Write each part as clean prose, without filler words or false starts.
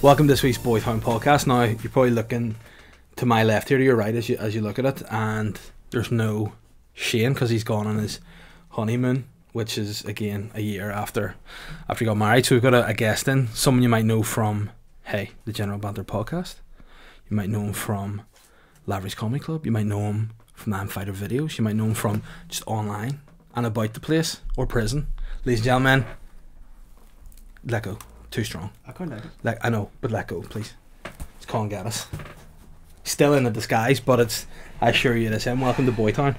Welcome to this week's Boytown podcast. Now, you're probably looking to my left here, to your right as you look at it, and there's no Shane because he's gone on his honeymoon, which is, again, a year after he got married. So we've got a guest in, someone you might know from, the General Banter podcast. You might know him from Lavery's Comedy Club. You might know him from the Fighter videos. You might know him from just online and about the place or prison. Ladies and gentlemen, let go. Too strong. I quite like it. I know, but let go, please. It's Colin Geddis. Still in the disguise, but I assure you it is him. Welcome to Boytown.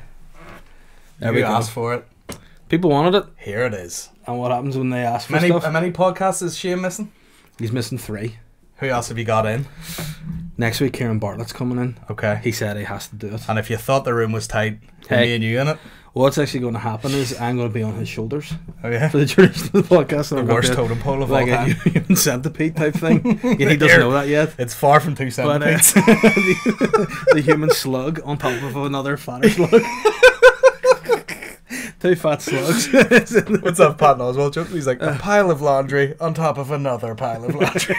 There we asked for it. People wanted it. Here it is. And what happens when they ask for stuff? How many podcasts is Shane missing? He's missing 3. Who else have you got in? Next week, Kieran Bartlett's coming in. Okay. He said he has to do it. And if you thought the room was tight, me and you in it. What's actually going to happen is I'm going to be on his shoulders for the duration of the podcast. The worst totem pole of all time. Like a human centipede type thing. Yeah, he doesn't know that yet. It's far from 2 centipedes. But, the human slug on top of another fatter slug. 2 fat slugs. What's that Patton Oswalt joke? He's like, a pile of laundry on top of another pile of laundry.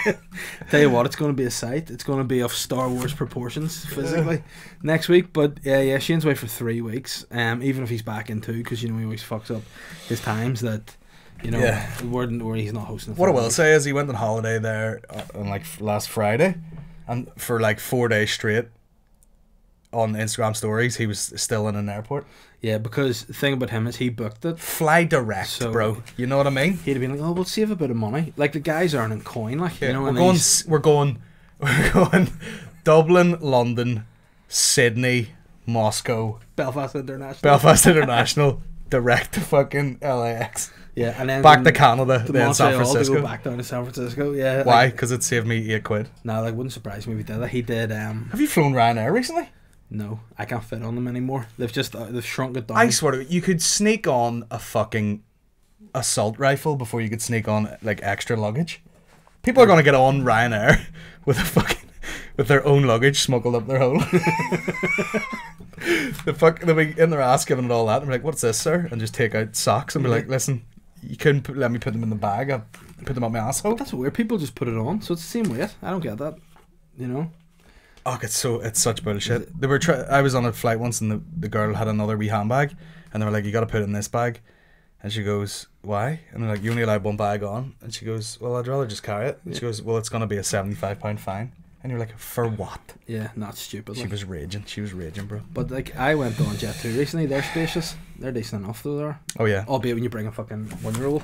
Tell you what, it's going to be a sight. It's going to be of Star Wars proportions physically next week. But yeah, Shane's away for 3 weeks. Even if he's back in 2, because he always fucks up his times. That where he's not hosting. What I will say is he went on holiday there on last Friday, and for 4 days straight on Instagram stories he was still in an airport. Yeah, because the thing about him is he booked it. Fly direct, so, bro. You know what I mean? He'd have been like, "Oh, we'll save a bit of money." Like the guy's earning coin, we're going Dublin, London, Sydney, Moscow, Belfast International, direct to fucking LAX. Yeah, and then back to Canada, then San Francisco. To go back down to San Francisco. Yeah. Why? Because it saved me £8. No, wouldn't surprise me if he did that. He did. Have you flown Ryanair recently? No, I can't fit on them anymore. They've shrunk it down. I swear to you could sneak on a fucking assault rifle before you could sneak on extra luggage. People are gonna get on Ryanair with their own luggage smuggled up their hole. They'll be in their ass giving it all that and be like, "What's this, sir?" And just take out socks and be like, "Listen, you couldn't let me put them in the bag. I put them up my asshole." But that's weird. People just put it on, so it's the same weight. I don't get that. Oh, it's such bullshit. I was on a flight once and the girl had another wee handbag and they were like, "You got to put it in this bag," and she goes, "Why?" And they're like, "You only allowed 1 bag on," and she goes, "Well, I'd rather just carry it." And she goes, "Well, it's gonna be a £75 fine," and you're like, "For what?" Yeah, not stupid. She was raging, bro. But I went on Jet2 recently. They're spacious. They're decent enough though. They're. Oh yeah. Albeit when you bring a fucking 1-year-old.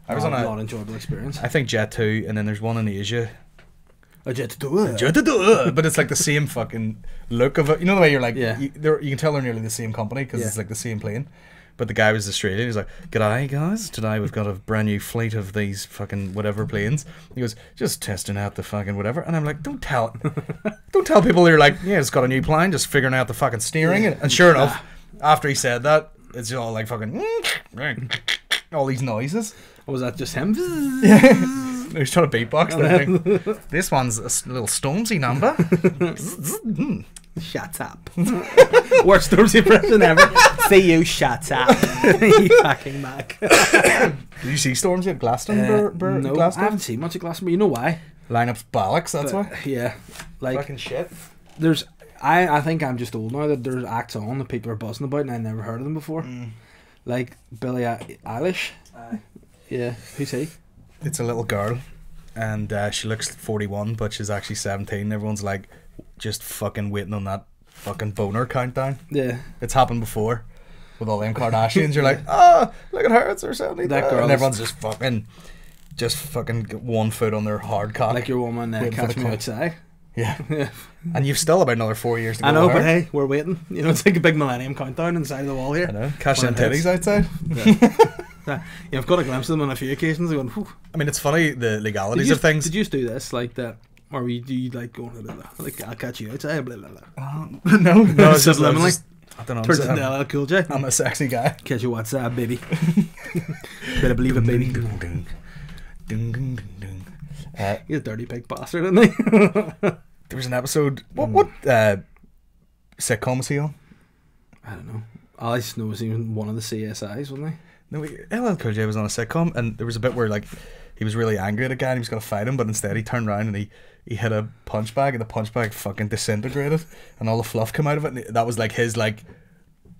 I was on a not enjoyable experience. I think Jet2, and then there's one in Asia. Jet2. But it's like the same fucking look of it. You know the way you're like, yeah. You can tell they're nearly the same company because it's like the same plane. But the guy was Australian. He's like, "G'day guys, today we've got a brand new fleet of these fucking whatever planes." He goes, "Just testing out the fucking whatever." And I'm like, don't tell people you're like, "Yeah, it's got a new plane, just figuring out the fucking steering." And sure enough, after he said that, it's all like fucking all these noises. Or was that just him? Yeah. He was trying to beatbox that. This one's a little Stormzy number. Shut up. Worst Stormzy impression ever. See you, shut up. You fucking mag. Did you see Stormzy at Glastonbury? No, I haven't seen much at Glastonbury. You know why? Lineup's bollocks, that's why. Yeah. Fucking shit. I think I'm just old now that there's acts on that people are buzzing about and I never heard of them before. Like Billie Eilish. Yeah, who's he? It's a little girl, and she looks 41, but she's actually 17. Everyone's like, just fucking waiting on that fucking boner countdown. Yeah, it's happened before with all them Kardashians. You're like, "Oh, look at her, it's her 70." That girl, and everyone's just fucking get 1 foot on their hard cock. Like your woman, Catch Me Outside. Yeah. And you've still about another 4 years to go. I know, but hey, we're waiting. It's like a big millennium countdown inside the wall here. I know. Cash them titties outside. Yeah, I've got a glimpse of them on a few occasions. Going, whew. I mean, it's funny the legalities of things. Did you do this like that, or do you like going blah, blah, like I'll catch you outside? Blah, blah, blah. No, it's just subliminally. I don't know. Turns into LL Cool J. I'm a sexy guy. Catch you WhatsApp, baby. Better believe it, baby. He's a dirty pig bastard, isn't he? There was an episode. What sitcom was he on? I don't know. All I just know was he was one of the CSIs, wasn't he? No, LL Cool J was on a sitcom, and there was a bit where like he was really angry at a guy and he was gonna fight him, but instead he turned around and he hit a punch bag, and the punch bag fucking disintegrated, and all the fluff came out of it. And that was like his like,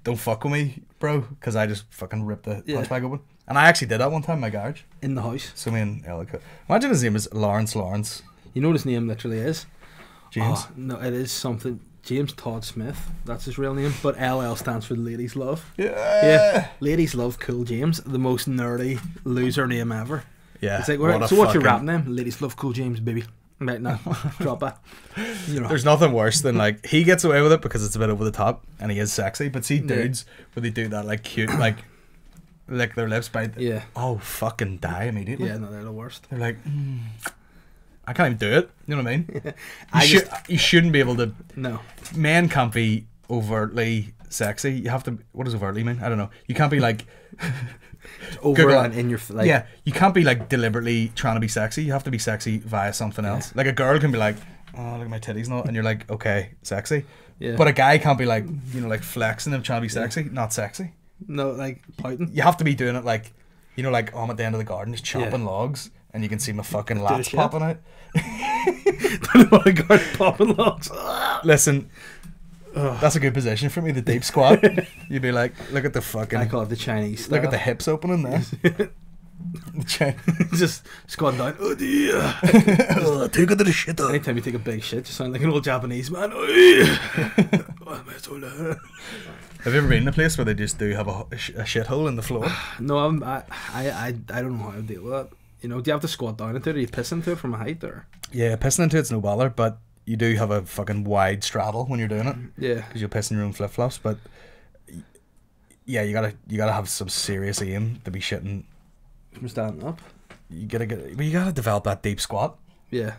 don't fuck with me, bro, because I just fucking ripped the punch bag open. And I actually did that one time in my garage. In the house. So me and LL Cool. Imagine his name is Lawrence. You know what his name literally is? James. Oh, no, it is something. James Todd Smith. That's his real name. But LL stands for Ladies Love. Yeah. Ladies Love Cool James. The most nerdy loser name ever. Yeah. It's like, so what's your rap name? Ladies Love Cool James, baby. Right now, drop that. You know. There's nothing worse than like he gets away with it because it's a bit over the top and he is sexy. But see dudes where they do that like cute like lick their lips by oh fucking die immediately. Yeah, no, they're the worst. They're like I can't even do it. You know what I mean? You shouldn't be able to. No, men can't be overtly sexy. You have to. What does overtly mean? I don't know. You can't be like over and in your like. Yeah, you can't be like deliberately trying to be sexy. You have to be sexy via something else. Like a girl can be like, oh, look at my titties and all, and you're like, okay, sexy. Yeah. But a guy can't be like, you know, like flexing and trying to be sexy. Not sexy. No, like pouting. You have to be doing it like, you know, like I'm at the end of the garden just chopping logs, and you can see my fucking lats popping out. Don't know what a garden popping logs. Listen. That's a good position for me, the deep squat. You'd be like, look at the fucking... I call it the Chinese style. Look at the hips opening there. Just squatting down. Oh dear. Take it to the shit though. Anytime you take a big shit, you sound like an old Japanese man. Oh, yeah. Have you ever been in a place where they just do have a shithole in the floor? No, I don't know how to deal with that. You know, do you have to squat down into it, or you piss into it from a height, or? Yeah, pissing into it's no bother, but you do have a fucking wide straddle when you're doing it. Yeah. Because you're pissing your own flip flops, but yeah, you gotta have some serious aim to be shitting from standing up. You gotta develop that deep squat. Yeah.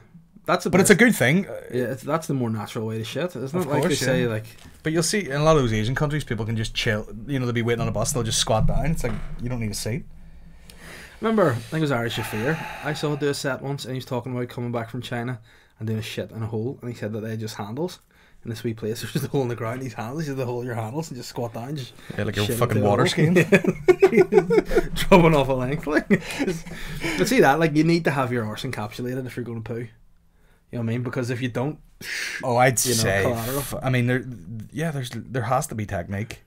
But it's a good thing. Yeah, that's the more natural way to shit, isn't it? Of course, like they say, like. But you'll see in a lot of those Asian countries, people can just chill. You know, they'll be waiting on a bus, they'll just squat down. It's like you don't need a seat. Remember, I think it was Irish Shafir. I saw him do a set once, and he was talking about coming back from China and doing a shit in a hole, and he said that they had just handles. In this wee place, there's just a hole in the ground. These handles, you have to hold your handles and just squat down. Just like your fucking water skiing. Drumming off a length. Like. But see that, like, you need to have your arse encapsulated if you're going to poo. You know what I mean? Because if you don't, I'd say, I mean, there has to be technique.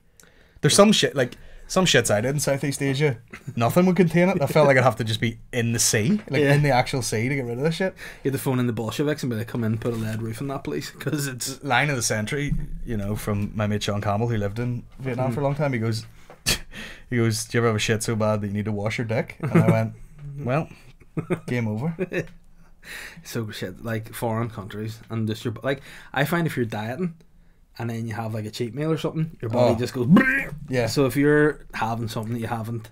There's some shit like. Some shits I did in Southeast Asia, nothing would contain it. I felt like I'd have to just be in the sea, like in the actual sea to get rid of this shit. You had to phone in the Bolsheviks and be like, come in and put a lead roof on that place, because it's... Line of the century, you know, from my mate Sean Campbell, who lived in Vietnam for a long time. He goes, do you ever have a shit so bad that you need to wash your dick? And I went, well, game over. So shit, like foreign countries, and just your... Like, I find if you're dieting, and then you have like a cheat meal or something, your body just goes... Yeah. So if you're having something that you haven't...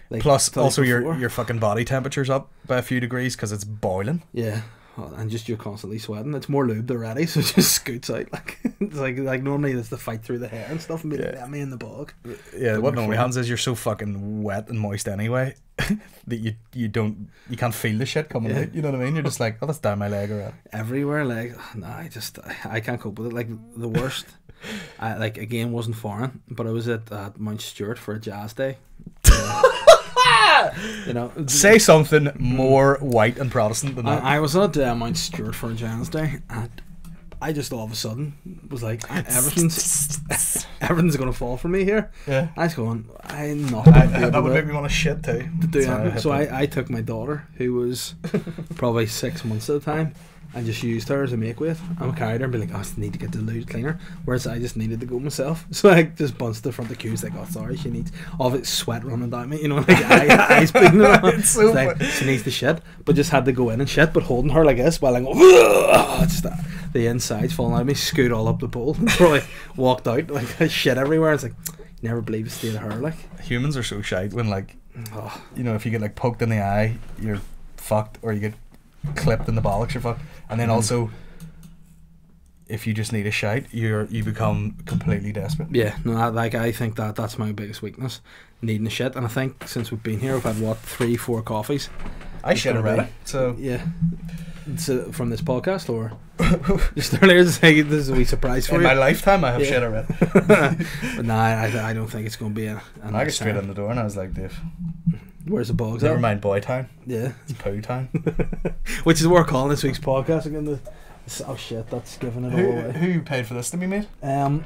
Like, plus also your fucking body temperature's up by a few degrees because it's boiling. Yeah. And just you're constantly sweating. It's more lubed already, so it just scoots out. Like it's like normally it's the fight through the hair and stuff, and be like, me in the bog. Yeah, what normally happens is you're so fucking wet and moist anyway that you can't feel the shit coming out. You know what I mean? You're just like, oh, that's down my leg already. Everywhere, like, no, I can't cope with it. Like the worst. I like again wasn't foreign, but I was at Mount Stewart for a jazz day. You know, say something more white and Protestant than that. I was at Mount Stewart for a jazz day, and I just all of a sudden was like, everything's gonna fall for me here. Yeah, I was going, I'm not. That would make me want to shit too. So I took my daughter, who was probably 6 months at the time, and just used her as a make weight. I carried her and be like, I need to get the loo cleaner. Whereas I just needed to go myself. So I just bunched the front of the queues like, oh sorry, she needs all of it sweat running down me, you know, like eyes bleeding on. It's like she needs the shit, but just had to go in and shit, but holding her like this while I'm going, just the insides falling out of me, scoot all up the bowl, and probably walked out like shit everywhere. It's like, you never believe the state of her. Like humans are so shite when like, you know, if you get like poked in the eye, you're fucked, or you get clipped in the bollocks, you're fucked. And then also, if you just need a shite, you become completely desperate. Yeah, no, I think that's my biggest weakness, needing a shit. And I think since we've been here, we've had 3-4 coffees. I shit already. So yeah, from this podcast, or just earlier to say this is a wee surprise for in you? my lifetime, I have shit already. But nah, I don't think it's going to be a I nice got straight time. in the door and I was like, Dave, Where's the bugs? never at? mind boy time. Yeah. It's poo time. Which is what we're calling this week's podcast again. Oh shit, that's giving it all away. Who paid for this to be made? The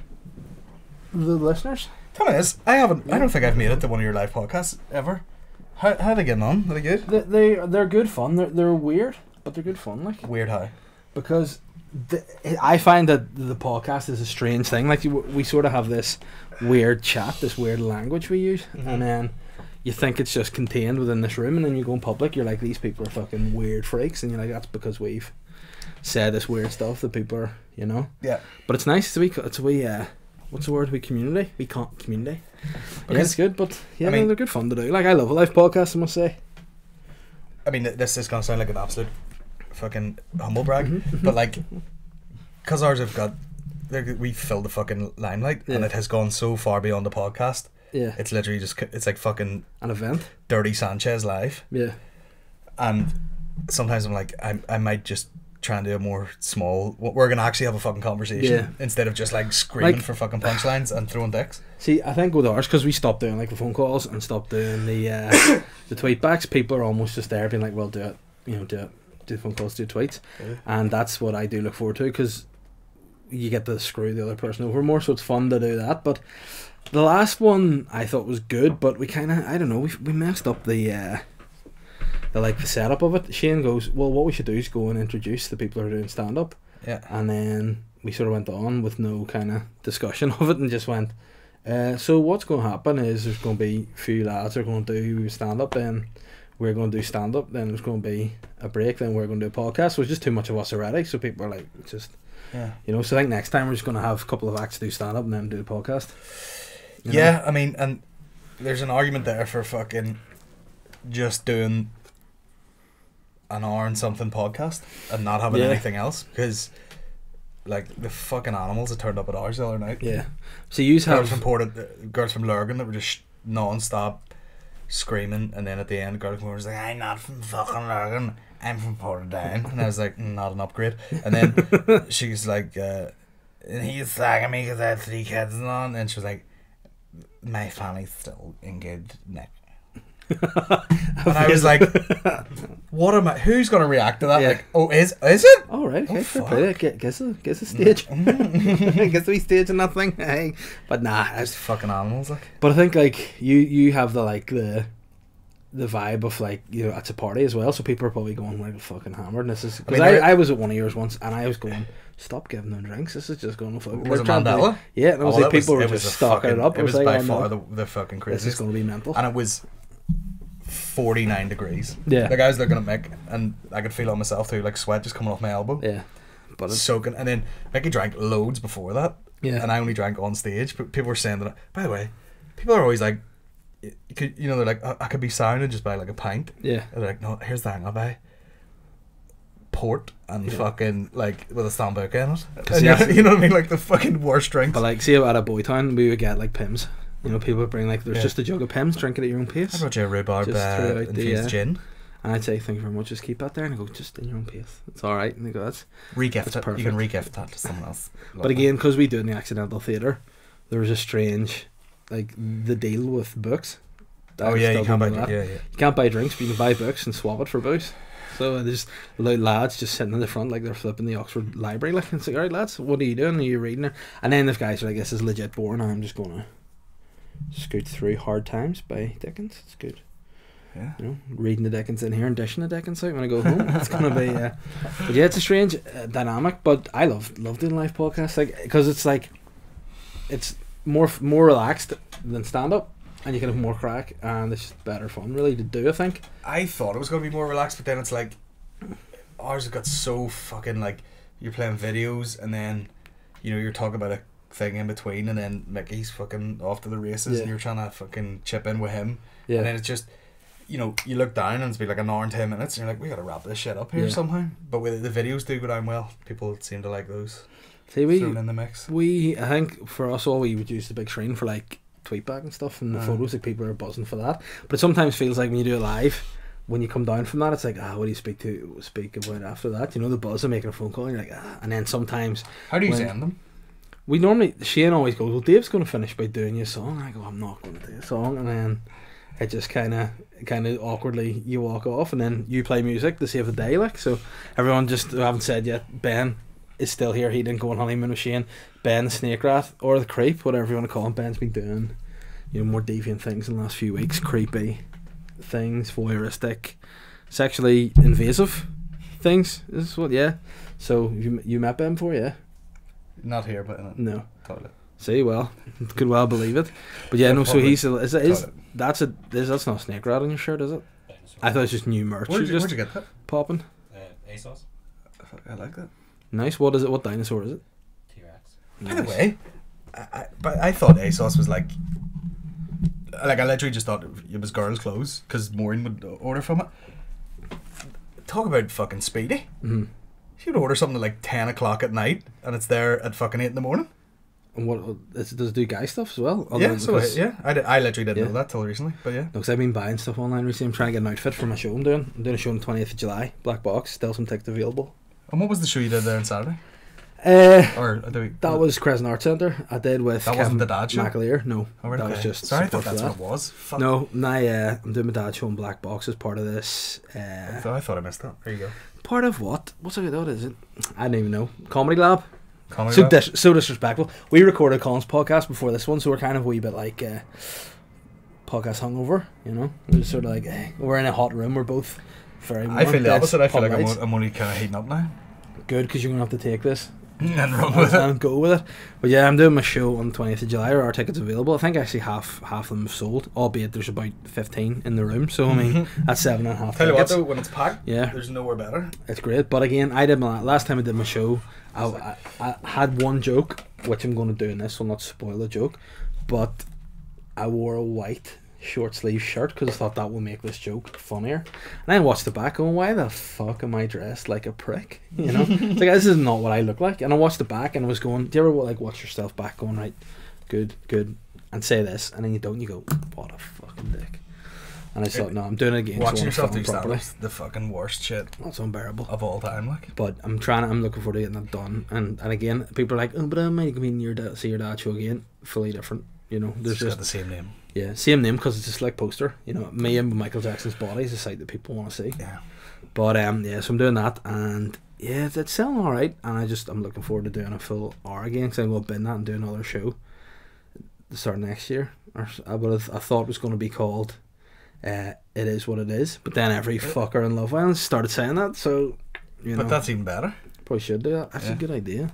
listeners. Tell me this, I don't think I've made it to one of your live podcasts ever. How are they getting on? Are they good? They're good fun. They're weird, but they're good fun. Like, Weird how? because I find that the podcast is a strange thing. Like, we sort of have this weird chat, this weird language we use, and then you think it's just contained within this room, and then you go in public, you're like, these people are fucking weird freaks, and you're like, that's because we've said this weird stuff that people are, you know. Yeah. But it's nice. It's a wee what's the word? We community. We can't community. Because, Yeah, it's good, but yeah, I mean- they're good fun to do. Like, I love a live podcast, I must say. I mean, this is gonna sound like an absolute fucking humble brag, but like, because ours have got, we filled the fucking limelight, and Yeah. it has gone so far beyond the podcast. Yeah, It's literally just, it's like fucking an event. Dirty Sanchez live, Yeah, and sometimes I'm like, I might just try and do a more small. We're gonna actually have a fucking conversation Yeah. instead of just like screaming Like- for fucking punchlines and throwing dicks. see, I think with ours, because we stopped doing like the phone calls and stopped doing the the tweet backs, people are almost just there being like, well, do it, you know, do the phone calls, do tweets, and that's what I do look forward to, because you get to screw the other person over more, so it's fun to do that. But the last one I thought was good, but we kind of, I don't know, we messed up the like the setup of it. Shane goes, well, what we should do is go and introduce the people who are doing stand up, Yeah. and then we sort of went on with no kind of discussion of it, and just went, so what's going to happen is there's going to be a few lads that are going to do stand up, then we're going to do stand up, then there's going to be a break, then we're going to do a podcast. So it's just too much of us already, so people are like, just, Yeah. you know. So I think next time we're just going to have a couple of acts do stand up and then do the podcast, you know? Yeah, I mean, and there's an argument there for fucking just doing an hour and something podcast and not having Yeah. anything else, because like the fucking animals that turned up at ours the other night. Yeah. So you Girls have from girls from Lurgan that were just non-stop screaming, and then at the end, girl from was like, "I'm not from fucking Lurgan, I'm from Portadown," and I was like, not an upgrade. And then she's like, and he's slagging me because I had 3 kids and on, and she was like, "My family's still engaged, Nick." And I was like, what am I, who's going to react to that? Yeah. Like, oh, is it? all right, okay, Oh, fair fuck. play. Guess the stage, guess the wee stage and that thing. Hey, but nah, It's fucking animals, like. but I think like you have the like the vibe of like, you know, it's a party as well, so people are probably going like fucking hammered. And this is because I was at one of yours once, and I was going, stop giving them drinks. This is just going to fuck. Was it Mandela? Yeah, and I was like, people were it was just a stocking fucking- it up. I It was like, by oh, far no, the fucking this is craziest. going to be mental. And it was 49 degrees. Yeah. Like, I was looking at Mick, and I could feel on myself too, like sweat just coming off my elbow. Yeah, but it's, Soaking. And then Mickey drank loads before that. Yeah. And I only drank on stage. But people were saying that. By the way, people are always like, you know, they're like, I could be sound and just buy like a pint. yeah. And they're like, no, here's the thing, I'll buy port and fucking like with a Sambuca in it. And yeah. you know what I mean? Like the fucking worst drinks. But like, see, at a Boytown, we would get like Pims. You know, people would bring like, there's Yeah. just a jug of Pims, drink it at your own I pace. brought you a rhubarb Just throw out the, infused gin. And I'd say, thank you very much, just keep that there. And I go, just in your own pace. It's alright. And they go, that's. Regift That's it. You can perfect. regift that to someone else. But again, because we do it in the accidental theatre, there was a strange, like, the deal with books. Oh I yeah, still you can't buy. don't know that. Yeah, yeah. You can't buy drinks, but you can buy books and swap it for booze. So there's lads just sitting in the front like they're flipping the Oxford Library. Like, and it's like, alright lads, what are you doing? Are you reading it? And then there's guys who are like, this is legit boring. I'm just going to scoot through Hard Times by Dickens. It's good. Yeah. You know, reading the Dickens in here and dishing the Dickens out when I go home. It's gonna be, but yeah, it's a strange dynamic. But I love doing live podcasts, like, because it's like, it's more relaxed than stand up, and you can have more crack, and it's just better fun, really, to do. I think. I thought it was going to be more relaxed, but then it's like ours have got so fucking like you're playing videos and then you know you're talking about a thing in between, and then Mickey's fucking off to the races, Yeah. and you're trying to fucking chip in with him, Yeah. and then it's just, you know, you look down and it's been like an hour and 10 minutes, and you're like, we gotta wrap this shit up here Yeah. somehow. But with the videos do go down well. People seem to like those See, thrown in the mix. I think for us all, we would use the big screen for like tweetback and stuff, and the photos, like people are buzzing for that. But it sometimes feels like when you do it live, when you come down from that, it's like, what do you speak about after that? You know, the buzz of making a phone call, and you're like, and then sometimes... How do you send them? We normally... Shane always goes, well, Dave's going to finish by doing your song. I go, I'm not going to do a song. And then it just kind of awkwardly, you walk off, and then you play music to save the day, like. So everyone just, I haven't said yet, Ben is still here. He didn't go on honeymoon with Shane. Ben, the snake rat, or the creep, whatever you want to call him. Ben's been doing, you know, more deviant things in the last few weeks. Creepy things, voyeuristic, sexually invasive things. This is what, yeah. So you met Ben before, yeah? Not here, but in a no toilet. See, well, could well believe it. But yeah, no. So he's that's not a snake rat on your shirt, is it? I thought it was just new merch. Where'd you get that? Popping. ASOS. I like that. Nice. What is it? What dinosaur is it? T-Rex. Nice. By the way, I thought ASOS was like I literally just thought it was girls' clothes because Maureen would order from it. Talk about fucking speedy. Mm-hmm. She'd order something at like 10 o'clock at night and it's there at fucking 8 in the morning. And what does it do guy stuff as well? Yeah, I literally didn't know that till recently, but yeah. No, because I've been buying stuff online recently. I'm trying to get an outfit for my show I'm doing a show on the 20th of July, Black Box, still some tickets available. And what was the show you did there on Saturday? That was Crescent Arts Centre. I did with that wasn't the dad show? McAleer. No, oh, right, that was just sorry, I thought that's what it was. Fuck. No, I'm doing my dad's show on Black Box as part of this. I thought I missed that. There you go. Part of what? What is it? I don't even know. Comedy Lab. Comedy Lab? So disrespectful. We recorded Colin's podcast before this one, so we're kind of a wee bit like podcast hungover, you know? We're just sort of like, we're in a hot room, we're both very warm. I feel the opposite. I feel like lights. I'm only kind of heating up now. Good, because you're going to have to take this and run with it and go with it. But yeah, I'm doing my show on the 20th of July. Our tickets available. I think actually half of them have sold, albeit there's about 15 in the room, so I mean that's 7.5 Tell you what tickets. though, when it's packed, yeah, there's nowhere better. It's great. But again, I did last time I did my show, I had one joke which I'm going to do in this, so I'll not spoil the joke, but I wore a white short sleeve shirt because I thought that will make this joke funnier, and I watched the back going, why the fuck am I dressed like a prick, you know? It's like, this is not what I look like. And I watched the back and I was going, do you ever like watch yourself back going, right, good and say this, and then you don't, you go, what a fucking dick. And I thought, no, I'm doing it again. Watching yourself do stand-up, the fucking worst shit. That's unbearable of all time, like. But I'm looking forward to getting that done. And again, people are like, oh, but I might come in see your dad's show again. Fully different, you know. There's just got the same name. Yeah, same name because it's just like poster. You know, me and Michael Jackson's body is a sight that people want to see. Yeah. But yeah, so I'm doing that, and yeah, it's selling all right. And I'm looking forward to doing a full hour again because I'm going to bin that and do another show to start next year. Or I thought it was going to be called It Is What It Is, but then every fucker in Love Island started saying that, so you know. But that's even better. Probably should do that. That's a good idea.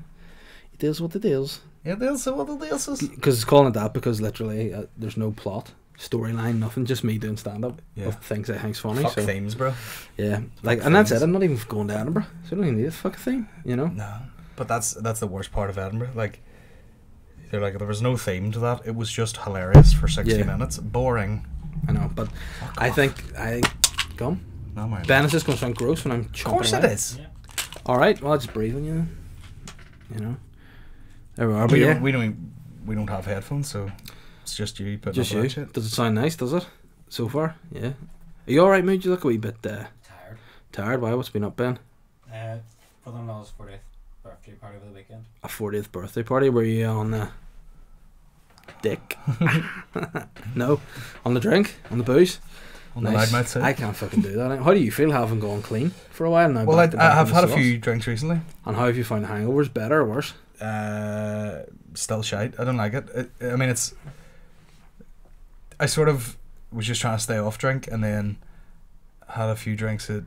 It is what it is. Yeah, it is what it is. Because it's calling it that because literally there's no plot, storyline, nothing. Just me doing stand up of things I think's funny. Fuck themes, bro. Yeah, like, and that's it. I'm not even going to Edinburgh, so I don't even need a fucking theme, you know. No, but that's the worst part of Edinburgh. Like, they're like, there was no theme to that. It was just hilarious for 60 minutes. Boring. I know, but I think come. No, man. Ben, is this going to sound gross when I'm chomping? Of course away? it is. Yeah. All right, well, I'll just breathe on you. You know. There we are. We don't have headphones, so it's just you. Just you. Shit. Does it sound nice? Does it? So far, yeah. Are you all right, mate? You look a wee bit tired. Tired? Why? What's been up, Ben? Brother-in-law's 40th birthday party over the weekend. A 40th birthday party? Were you on the dick? No, on the drink, on the booze. On the loudmouth side. I can't fucking do that. How do you feel having gone clean for a while now? Well, I've had a few drinks recently. And how have you found the hangovers? Better or worse? Still shite. I don't like it. I mean, I sort of was just trying to stay off drink, and then had a few drinks at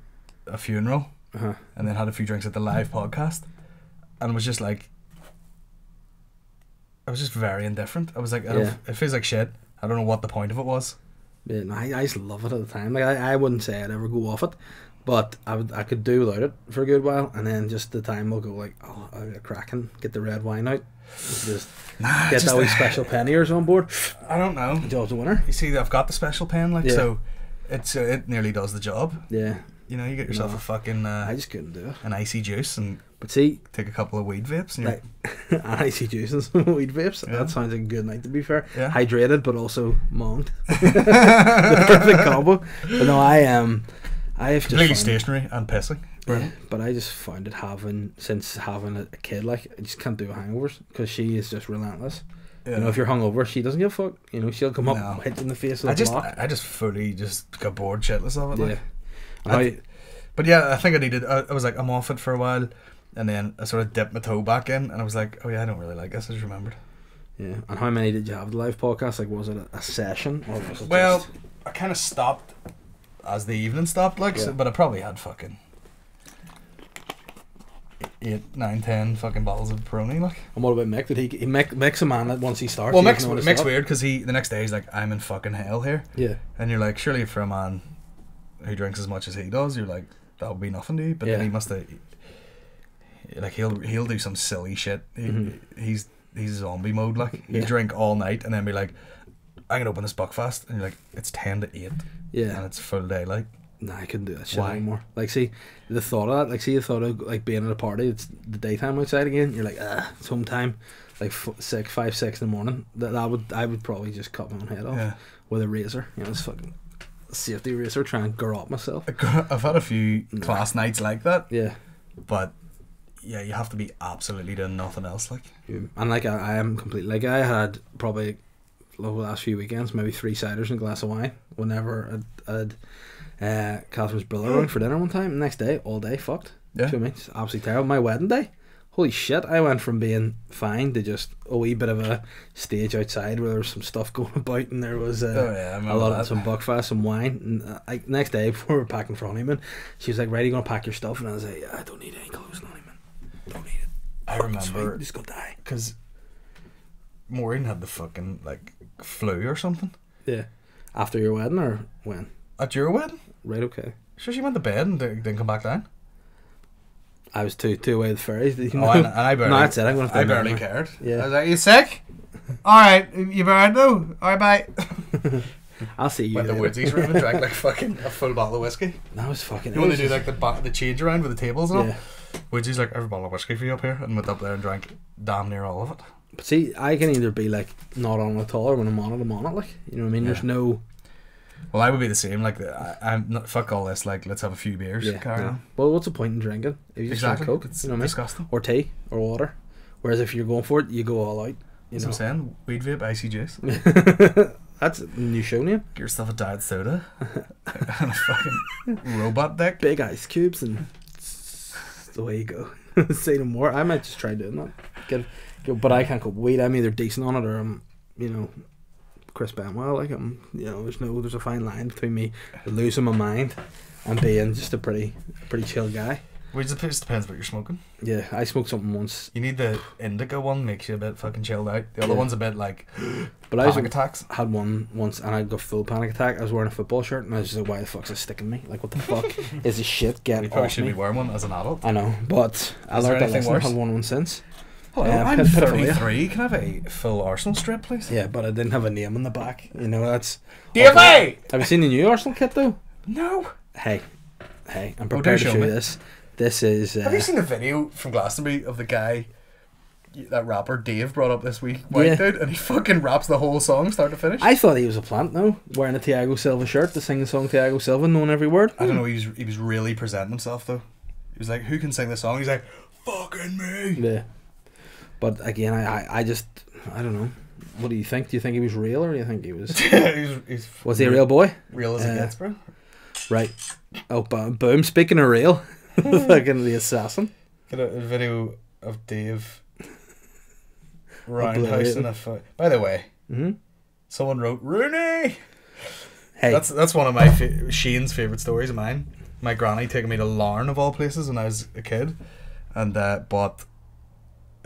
a funeral, and then had a few drinks at the live podcast, and was just like, I was just very indifferent. I was like, it feels like shit. I don't know what the point of it was. Yeah, I used to love it at the time. Like I wouldn't say I'd ever go off it, but I could do without it for a good while, and then just the time will go like, oh, I'll get cracking, get the red wine out, just get that wee special penniers on board. I don't know. Job's a winner. You see, I've got the special pen, so it nearly does the job. Yeah. You know, you get yourself a fucking. I just couldn't do it. An icy juice and. But see, take a couple of weed vapes and like, an icy juice and some weed vapes. Yeah. That sounds like a good night, to be fair. Yeah. Hydrated, but also monged. The perfect combo. But no, I've just completely found, stationary and pissing. yeah, but I just found it since having a kid, like I just can't do hangovers because she is just relentless. Yeah. You know, if you're hungover, she doesn't give a fuck. You know, she'll come up, No. hit you in the face with a block. I just fully just got bored shitless of it. Yeah. Like. But yeah, I think I needed. I was like, I'm off it for a while, and then I sort of dipped my toe back in, and I was like, oh yeah, I don't really like this. I just remembered. Yeah. And how many did you have the live podcast? Like, was it a session or was it Well, just... I kind of stopped as the evening stopped, like, so, but I probably had fucking 8, 9, 10 fucking bottles of Peroni, like. And what about Mick? Did he Mick's a man that once he starts? Well, he doesn't know when to Mick's stop? weird because the next day he's like, I'm in fucking hell here, Yeah. and you're like, surely for a man who drinks as much as he does, you're like, that would be nothing to you, but then he must have, like, he'll do some silly shit. He's zombie mode, like. He'll drink all night and then be like, I can open this Buckfast, and you're like, it's 10 to 8, and it's full daylight. Nah, I couldn't do that shit Why? anymore. Like, see, the thought of that, like, see, the thought of like being at a party, it's the daytime outside again. You're like, it's home time, like 5, 6 in the morning. I would probably just cut my own head off with a razor. You know, it's fucking safety razor, try and garrot myself. I've had a few class nights like that. Yeah. But yeah, you have to be absolutely doing nothing else, like. And like I am completely, like, I had probably over the last few weekends maybe 3 ciders and a glass of wine whenever I'd Catherine's brother around for dinner one time. The next day, all day fucked. Yeah. You know what I mean? It's absolutely terrible. My wedding day, holy shit, I went from being fine to just a wee bit of a stage outside where there was some stuff going about, and there was a lot of some Buckfast, some wine. And like next day before we were packing for honeymoon, she was like, "Right, you gonna pack your stuff?" And I was like, "I don't need any clothes on honeymoon. Don't need it. I remember I'm just gonna die." because Maureen had the fucking like flu or something. Yeah. After your wedding or when? At your wedding? Right. Okay. Sure, she went to bed and didn't come back down. I was too away with the ferries. You know? Oh, and I barely. No, that's it. I'm gonna. I barely cared. Yeah. I was like, "You sick? All right, you better though. All right, bye." I'll see you. Went to Woodsy's room and drank like fucking a full bottle of whiskey. That was fucking. You know when they do like the change around with the tables and all? Yeah. Woodsy's like, "Every bottle of whiskey for you up here," and went up there and drank damn near all of it. But see, I can either be like not on it at all, or when I'm on it, like, you know what I mean. Yeah. There's no. Well, I would be the same. Like, I'm not fuck all this. Like, let's have a few beers. Yeah. Carry on. Well, what's the point in drinking if you just Exactly. drink Coke? It's You know what I mean? disgusting. Or tea or water. Whereas if you're going for it, you go all out. You That's know. what I'm saying. Weed vape, icy juice. That's a new show name. Get yourself a diet soda and a fucking robot dick. Big ice cubes and it's the way you go. Say no more. I might just try doing that. But I can't go weed. I'm either decent on it or I'm, you know, Chris Benwell. Like I'm, you know, there's a fine line between me losing my mind and being just a pretty chill guy. Well, it just depends what you're smoking. Yeah, I smoked something once. You need the indica one, makes you a bit fucking chilled out. The other one's a bit like But I panic attacks. had one once and I got full panic attack. I was wearing a football shirt and I was just like, why the fuck's this sticking me? Like, what the fuck is this shit You getting probably off should me? be wearing one as an adult. I know, but I Is there learned that anything lesson. I worse? had one since. Hello, I'm pedophilia. 33. Can I have a full Arsenal strip, please? Yeah, but I didn't have a name on the back. You know, that's... DFA! Have you seen the new Arsenal kit, though? No. Hey, I'm prepared to show show you me. this. This is... Have you seen the video from Glastonbury of the guy that rapper Dave brought up this week? White dude, and he fucking raps the whole song start to finish. I thought he was a plant, though, wearing a Thiago Silva shirt to sing the song Thiago Silva, knowing every word. I don't know, he was really presenting himself though. He was like, who can sing this song? He's like, fucking me. Yeah. But again, I just... I don't know. What do you think? Do you think he was real, or do you think he was... he's Was he a real boy? Real as it gets, bro. Right. Oh, boom. Speaking of real, fucking the assassin. Get a video of Dave roundhouse in a fight. By the way, someone wrote Rooney. Hey, That's one of my Shane's favourite stories of mine. My granny taking me to Larne of all places when I was a kid, and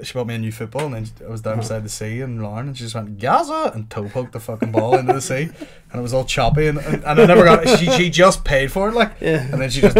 she bought me a new football, and then I was down beside the sea in Larne, and she just went Gaza and toe poked the fucking ball into the sea, and it was all choppy, and I never got it. She just paid for it, like, and then she just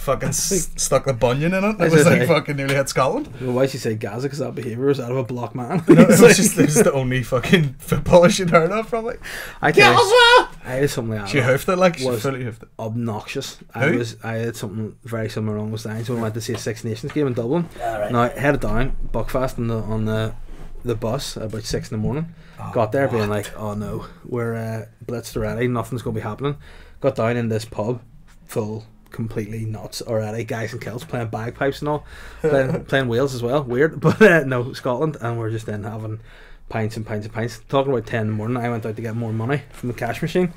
fucking stuck the bunion in it. It was like fucking nearly hit Scotland. well, why she say Gaza? Because that behaviour was out of a block man. No, it was the only fucking footballer she'd heard of, probably. Gaza! I had something like that. She hoofed it, like, she was fully hoofed it. obnoxious. Who? I had something very similar along those lines. So I went to see a Six Nations game in Dublin. Now I headed down Buckfast on the bus about 6 in the morning. Got there being like, oh no, we're blitzed already, nothing's going to be happening. Got down in this pub, full completely nuts already. Guys in kilts playing bagpipes and all, playing Wales as well. Weird, but no, Scotland, and we're just then having pints and pints and pints. Talking about 10 in the morning, I went out to get more money from the cash machine,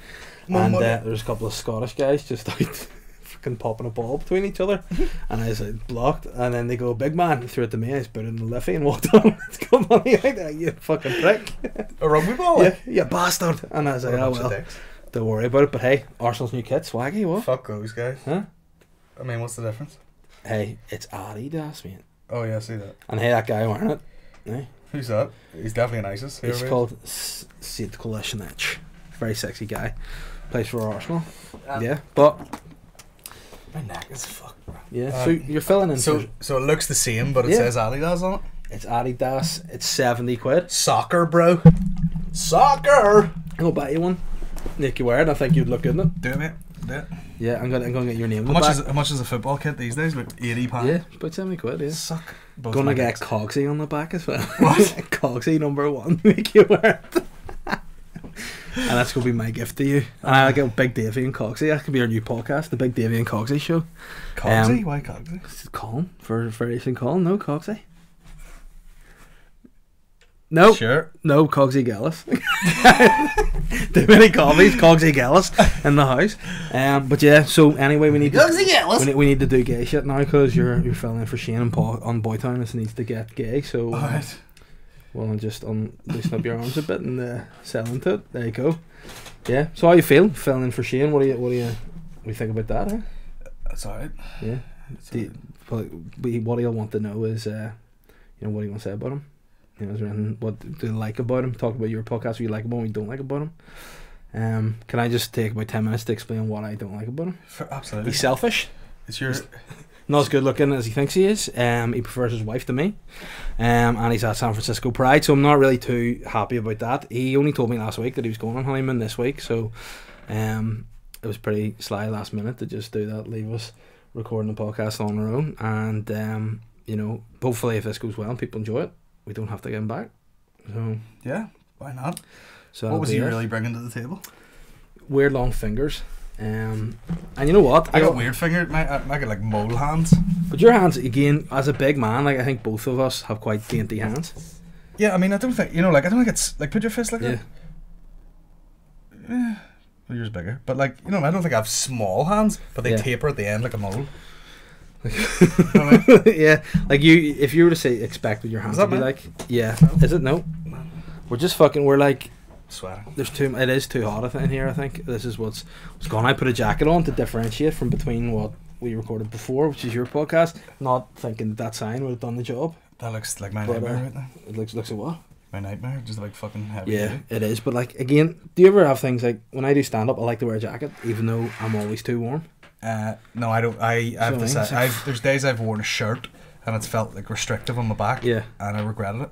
and there's a couple of Scottish guys just out fucking popping a ball between each other, and I was like, blocked, and then they go, big man, threw it to me. I just put it in the liffey and walked on. Let's go money out there, you fucking prick. A rugby ball? Yeah, you bastard. And I was like, oh well, don't worry about it. But hey, Arsenal's new kit, swaggy, what? Fuck those guys. Huh? I mean, what's the difference? Hey, it's Adidas, mate. Oh yeah, I see that. And hey, that guy wearing it. Hey. Who's that? He's definitely an ISIS. He's called Sid Kolasinac. Very sexy guy. Plays for Arsenal. Yeah, but my neck is fucked, bro. Yeah, so you're filling in. So it looks the same, but it says Adidas on it. It's Adidas. It's 70 quid. Soccer, bro. Soccer. I'll buy you one. Nick, you wear it. I think you'd look good in it. Do it, mate. Do it. Yeah, I'm gonna get your name. How much is a football kit these days? Like £80. Yeah, about 70 quid. Yeah. Suck. Gonna get Cogsy on the back as well. What? Cogsy #1. Make you wear it. And that's gonna be my gift to you. And I'll get Big Davey and Cogsy. That could be our new podcast, the Big Davey and Cogsy Show. Cogsy? Why Cogsy? It's Colin for variation Colin. No Cogsy. No. Sure. No, Cogsy Geddis. Too many coffees, Cogsy Geddis in the house. But yeah, so anyway, we need we need to do gay shit now because you're filling in for Shane and Paul on Boytown. This needs to get gay, so well, just loosen up your arms a bit and sell into it. There you go. Yeah. So how you feel filling in for Shane? What do you think about that? Huh? That's alright. Yeah. What he'll want to know is, what do you want to say about him? Is there anything, what do you like about him? Talk about your podcast, what you like about him, what you don't like about him. Can I just take about 10 minutes to explain what I don't like about him? Absolutely. He's selfish. He's not as good looking as he thinks he is. He prefers his wife to me. And he's at San Francisco Pride, so I'm not really too happy about that. He only told me last week that he was going on honeymoon this week, so it was pretty sly last minute to just do that, leave us recording the podcast on our own. And hopefully if this goes well and people enjoy it, we don't have to get him back. So yeah, why not? So what was he really bringing to the table? Weird long fingers. And you know what? I got weird fingers. I got like mole hands. But your hands, again, as a big man, like I think both of us have quite dainty hands. Yeah, I mean, I don't think I don't think it's like put your fist like that. Yeah, well, yours bigger, but I don't think I have small hands, but they taper at the end like a mole. Yeah, like if you were to say expect what your hands would be like, is it? No, we're just fucking. We're like sweating. It is too hot in here. I think this is what's going. I put a jacket on to differentiate from between what we recorded before, which is your podcast. Not thinking that sign would have done the job. That looks like my nightmare right now. It looks like what? My nightmare, just like fucking heavy. Yeah, it is. But like again, do you ever have things like when I do stand up, I like to wear a jacket, even though I'm always too warm. No, I don't. There's days I've worn a shirt and it's felt like restrictive on my back. Yeah, and I regretted it.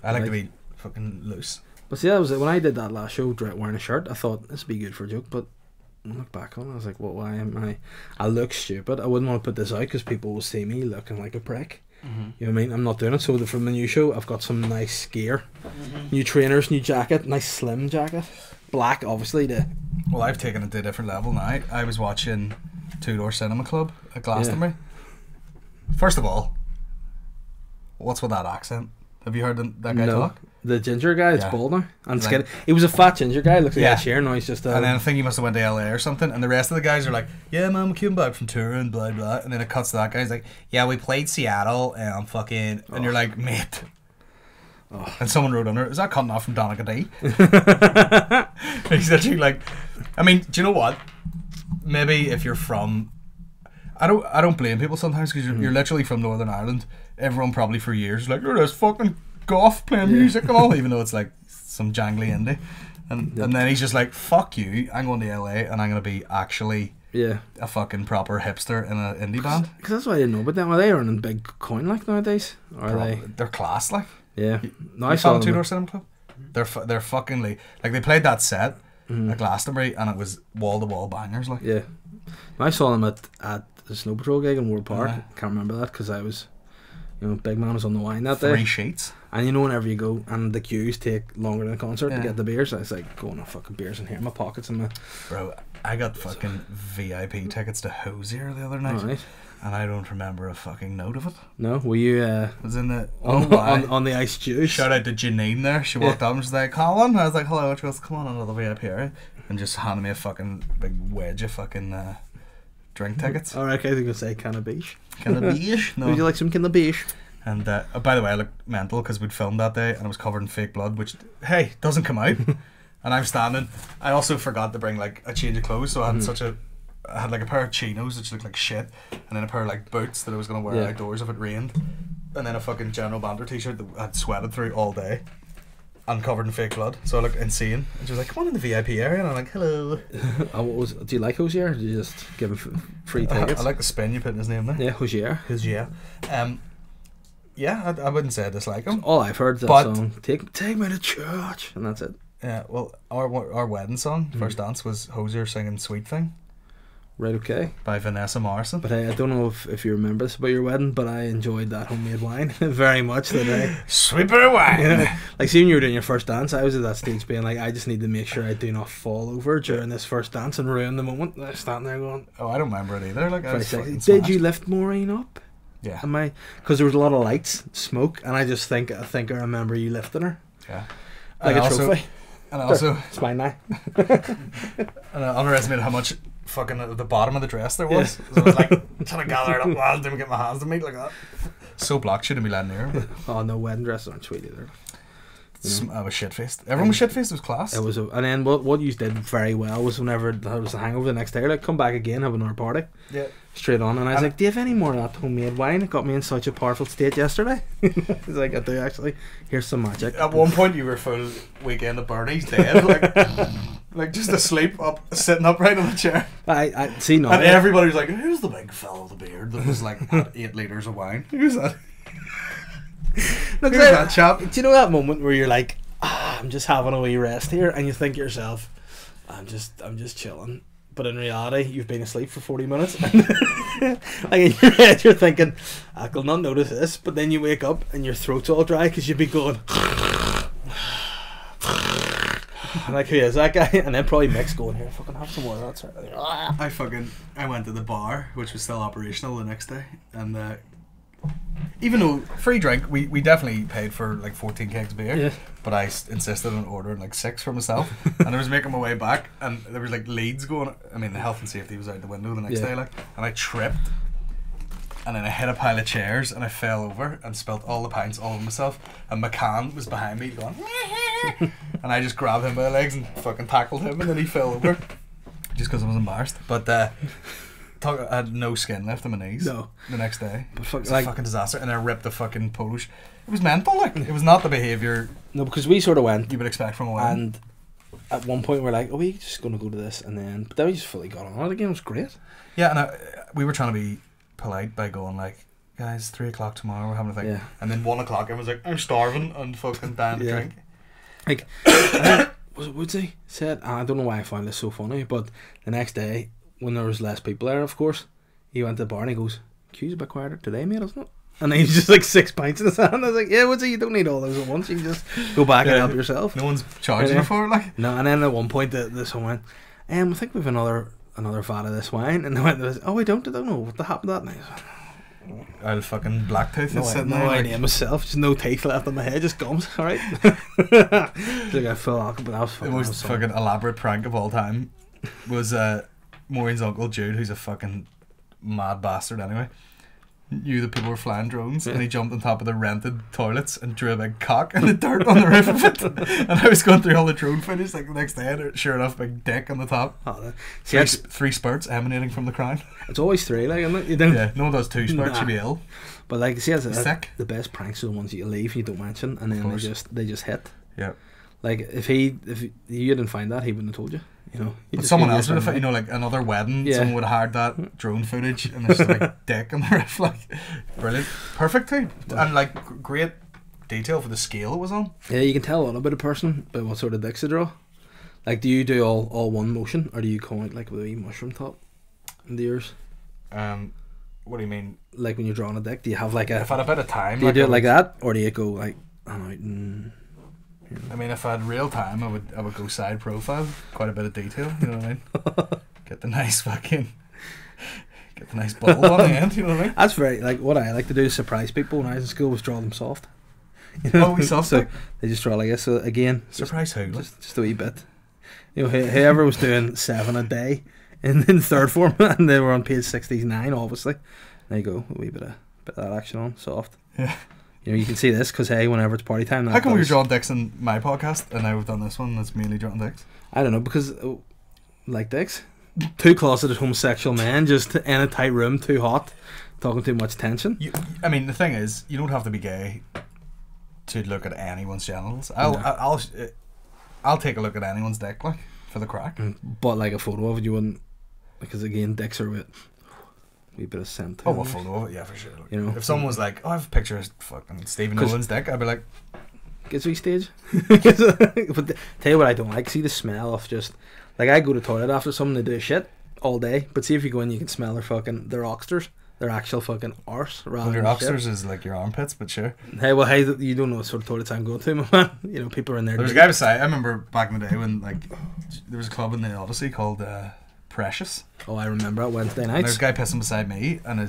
I like to be fucking loose. But see, that was it. When I did that last show, wearing a shirt, I thought this would be good for a joke. But when I look back on it, I was like, "What? Why am I? I look stupid. I wouldn't want to put this out because people will see me looking like a prick." Mm-hmm. You know what I mean? I'm not doing it. So from the new show, I've got some nice gear, new trainers, new jacket, nice slim jacket, black, obviously. Well, I've taken it to a different level now. I was watching Two Door Cinema Club at Glastonbury. Yeah. First of all, what's with that accent? Have you heard that guy talk? The ginger guy, it's bald now. And skinny. He was a fat ginger guy, looks like Ed Sheeran, now he's just and then I think he must have went to LA or something, and the rest of the guys are like, yeah man, we came back from touring, blah blah, and then it cuts to that guy, he's like, yeah, we played Seattle, and fucking, and you're like, mate. And someone wrote under it, is that cutting off from Donica D? He's actually like, I mean, do you know what? Maybe if you're from, I don't blame people sometimes because you're literally from Northern Ireland. Everyone probably for years is like, look at this fucking goth playing music and all, even though it's like some jangly indie. And then he's just like, fuck you, I'm going to LA and I'm going to be actually a fucking proper hipster in an indie band. Because that's what I didn't know about them. Are they earning big coin like nowadays? Or are they're class like. Yeah. No, I saw Two Door Cinema Club. They're fucking like they played that set at Glastonbury and it was wall to wall bangers like. Yeah. I saw them at the Snow Patrol gig in World Park. Can't remember that because I was, big man was on the wine that day. 3 sheets. And whenever you go and the queues take longer than a concert to get the beers, I was like going on fucking beers in here in my pockets and my. Bro, I got fucking VIP tickets to Hosier the other night, Alright. and I don't remember a fucking note of it. No, were you I was in the on the ice juice? Shout out to Janine there. She walked up and she's like, Colin. I was like, hello. She goes, come on into the VIP area, and just handed me a fucking big wedge of fucking drink tickets. Alright, okay, I was gonna say cannabis. Cannabis? No. Would you like some cannabis? And oh, by the way, I looked mental because we'd filmed that day and I was covered in fake blood, which, hey, doesn't come out. And I'm standing. I also forgot to bring like a change of clothes, so I had I had like a pair of chinos which looked like shit, and then a pair of like boots that I was gonna wear outdoors if it rained, and then a fucking General Banter t-shirt that I'd sweated through all day, and covered in fake blood. So I looked insane. And she was like, "Come on in the VIP area," and I'm like, "Hello." Do you like Hosier? Or do you just give him free tickets? I like the spin you put in his name there. Yeah, Hosier. Hosier. Yeah, I wouldn't say I dislike him. All I've heard is that song. Take me to church, and that's it. Yeah, well, our wedding song, First Dance, was Hosier singing Sweet Thing. Right, okay. By Vanessa Morrison. But I don't know if you remember this about your wedding, but I enjoyed that homemade wine very much that day. Sweet bit of wine! You know, like, see, when you were doing your first dance, I was at that stage being like, I just need to make sure I do not fall over during this first dance and ruin the moment. And I was standing there going... Oh, I don't remember it either. Like, I was fucking Did smashed. you lift Maureen up? Yeah. Because there was a lot of lights, smoke, and I think I remember you lifting her. Yeah. Like a trophy. And also... It's mine now. And I underestimated how much fucking at the bottom of the dress there was. So I was like trying to gather it up. Well, didn't get my hands to meet like that. So black, shouldn't be letting near. Oh no, wedding dresses aren't sweet either. I was shit faced. Everyone was shit faced. It was class. It was, and then what you did very well was whenever there was a hangover the next day, like come back again, have another party. Yeah. Straight on, and I was like, do you have any more of that homemade wine? It got me in such a powerful state yesterday. He's like, I do actually. Here's some magic. At one point, you were full weekend of Bernie's dead, like just asleep, sitting upright on the chair. I see now. And everybody was like, "Who's the big fella with the beard that was like had 8 liters of wine? Who's that? Look, Who's that chap?" Do you know that moment where you're like, I'm just having a wee rest here, and you think to yourself, I'm just chilling. But in reality, you've been asleep for 40 minutes. Like in your head, you're thinking, I will not notice this. But then you wake up and your throat's all dry because you'd be going, like, who is that guy? And then probably Mick's going, here, fucking have some more of that. Sort of. I went to the bar, which was still operational the next day, and even though free drink, we definitely paid for like 14 kegs of beer. Yeah. But I insisted on ordering like 6 for myself, and I was making my way back, and there was like leads going. I mean, the health and safety was out the window the next day, like, and I tripped, and then I hit a pile of chairs, and I fell over and spilt all the pints all over myself, and McCann was behind me going, and I just grabbed him by the legs and fucking tackled him, and then he fell over, just because I was embarrassed. But I had no skin left on my knees. No. The next day. It was like, a fucking disaster, and I ripped the fucking Polish. It was mental, like. It was not the behaviour. No, because we sort of went. You would expect from a wedding. And at one point we're like, oh, we're just going to go to this, and then we just fully got on it again. It was great. Yeah, and we were trying to be polite by going like, guys, 3 o'clock tomorrow, we're having a thing. Yeah. And then 1 o'clock, everyone's like, I'm starving and fucking dying to drink. Like, was it Woodsy said, I don't know why I found this so funny, but the next day, when there was less people there, of course, he went to the bar and he goes, "Q's a bit quieter today, mate, isn't it?" And then he's just like 6 pints in his hand. I was like, yeah, Woodsy, you don't need all those at once. You can just go back and help yourself. No one's charging you for it, like. No, and then at one point, this one went, I think we've another vat of this wine. And they went, oh, we don't know what happened to that night. I'll fucking blacktooth no, sitting no there. idea myself. Just no teeth left on my head, just gums. All right. Like I full alcohol, but that was fucking. The most fucking elaborate prank of all time was Maureen's uncle Jude, who's a fucking mad bastard anyway. Knew that people were flying drones, and he jumped on top of the rented toilets and drew a big cock in the dirt on the roof of it. And I was going through all the drone footage like the next day, and sure enough, big dick on the top. Three spurts emanating from the crown. It's always 3, like, isn't it? You don't. Yeah, no one does 2 spurts, you'd be ill. But like, see, sick. The best pranks are the ones you leave, you don't mention, and then they just hit. Yeah. Like if you didn't find that, he wouldn't have told you. You know, but someone else would have, you know, like another wedding, someone would have hired that drone footage, and there's like dick on the roof, like brilliant, perfect too, and like great detail for the scale it was on. Yeah, you can tell a lot about a person by what sort of dicks they draw. Like, do you do all one motion, or do you call it like with a wee mushroom top in the ears? What do you mean? Like when you're drawing a dick, do you have like a? If I had a bit of time, do you do it like that, or do you go like, I'm out and? I mean, if I had real time, I would go side profile, quite a bit of detail. You know what I mean? Get the nice fucking... Get the nice ball on the end, you know what I mean? That's very, like, what I like to do is surprise people when I was in school was draw them soft. You know? Oh, we soft So dick? they just draw like this. So again, Surprise who? Like? just a wee bit. You know, whoever was doing 7 a day in third form, and they were on page 69, obviously. There you go, a wee bit of that action on, soft. Yeah. You know, you can see this because, hey, whenever it's party time... How come we were drawing dicks in my podcast and now we've done this one that's mainly drawing dicks? I don't know, because, like dicks. 2 closeted homosexual men just in a tight room, too hot, talking too much tension. I mean, the thing is, you don't have to be gay to look at anyone's genitals. I'll take a look at anyone's dick, like, for the crack. But, like, a photo of it, you wouldn't... Because, again, dicks are a wee bit of scent. Oh, a photo of it, yeah, for sure. Like, You know? if someone was like, oh, I have a picture of fucking Stephen Nolan's dick, I'd be like... Gets we stage. But tell you what I don't like, see the smell of just... Like, I go to the toilet after someone, they do shit all day, but see if you go in, you can smell their oxters, their actual fucking arse, rather Well, your than oxters shit. is like your armpits, but sure. Hey, you don't know what sort of toilets I'm going to, my man. You know, people are in there. There was a guy beside, I remember back in the day when, like, there was a club in the Odyssey called Precious. Oh, I remember it, Wednesday And nights. there's a guy pissing beside me, and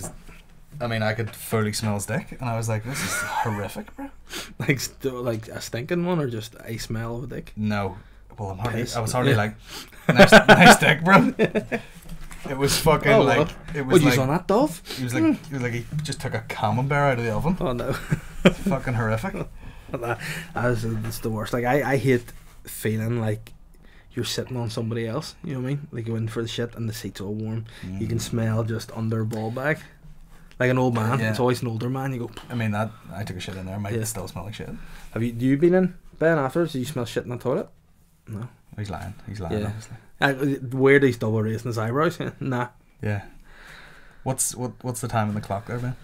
I could fully smell his dick, and I was like, this is horrific, bro. Like a stinking one, or just a smell of a dick? No. Well, Piss. I was hardly like, nice dick, bro. It was fucking Oh, like, what? it was What, you like, on that, Dove? he was like he just took a camembert out of the oven. Oh, no. Fucking horrific. That's the worst. Like, I hate feeling like you're sitting on somebody else, you know what I mean? Like, you're in for the shit and the seat's all warm. You can smell just under a ball bag. Like an old man. Yeah. It's always an older man. You go, I mean, that I took a shit in there. Might Yeah. still smell like shit. have you been in Ben afterwards? Do you smell shit in the toilet? No. He's lying. Yeah. Obviously. Weird he's double raising his eyebrows. Nah. Yeah. What's the time on the clock there, man?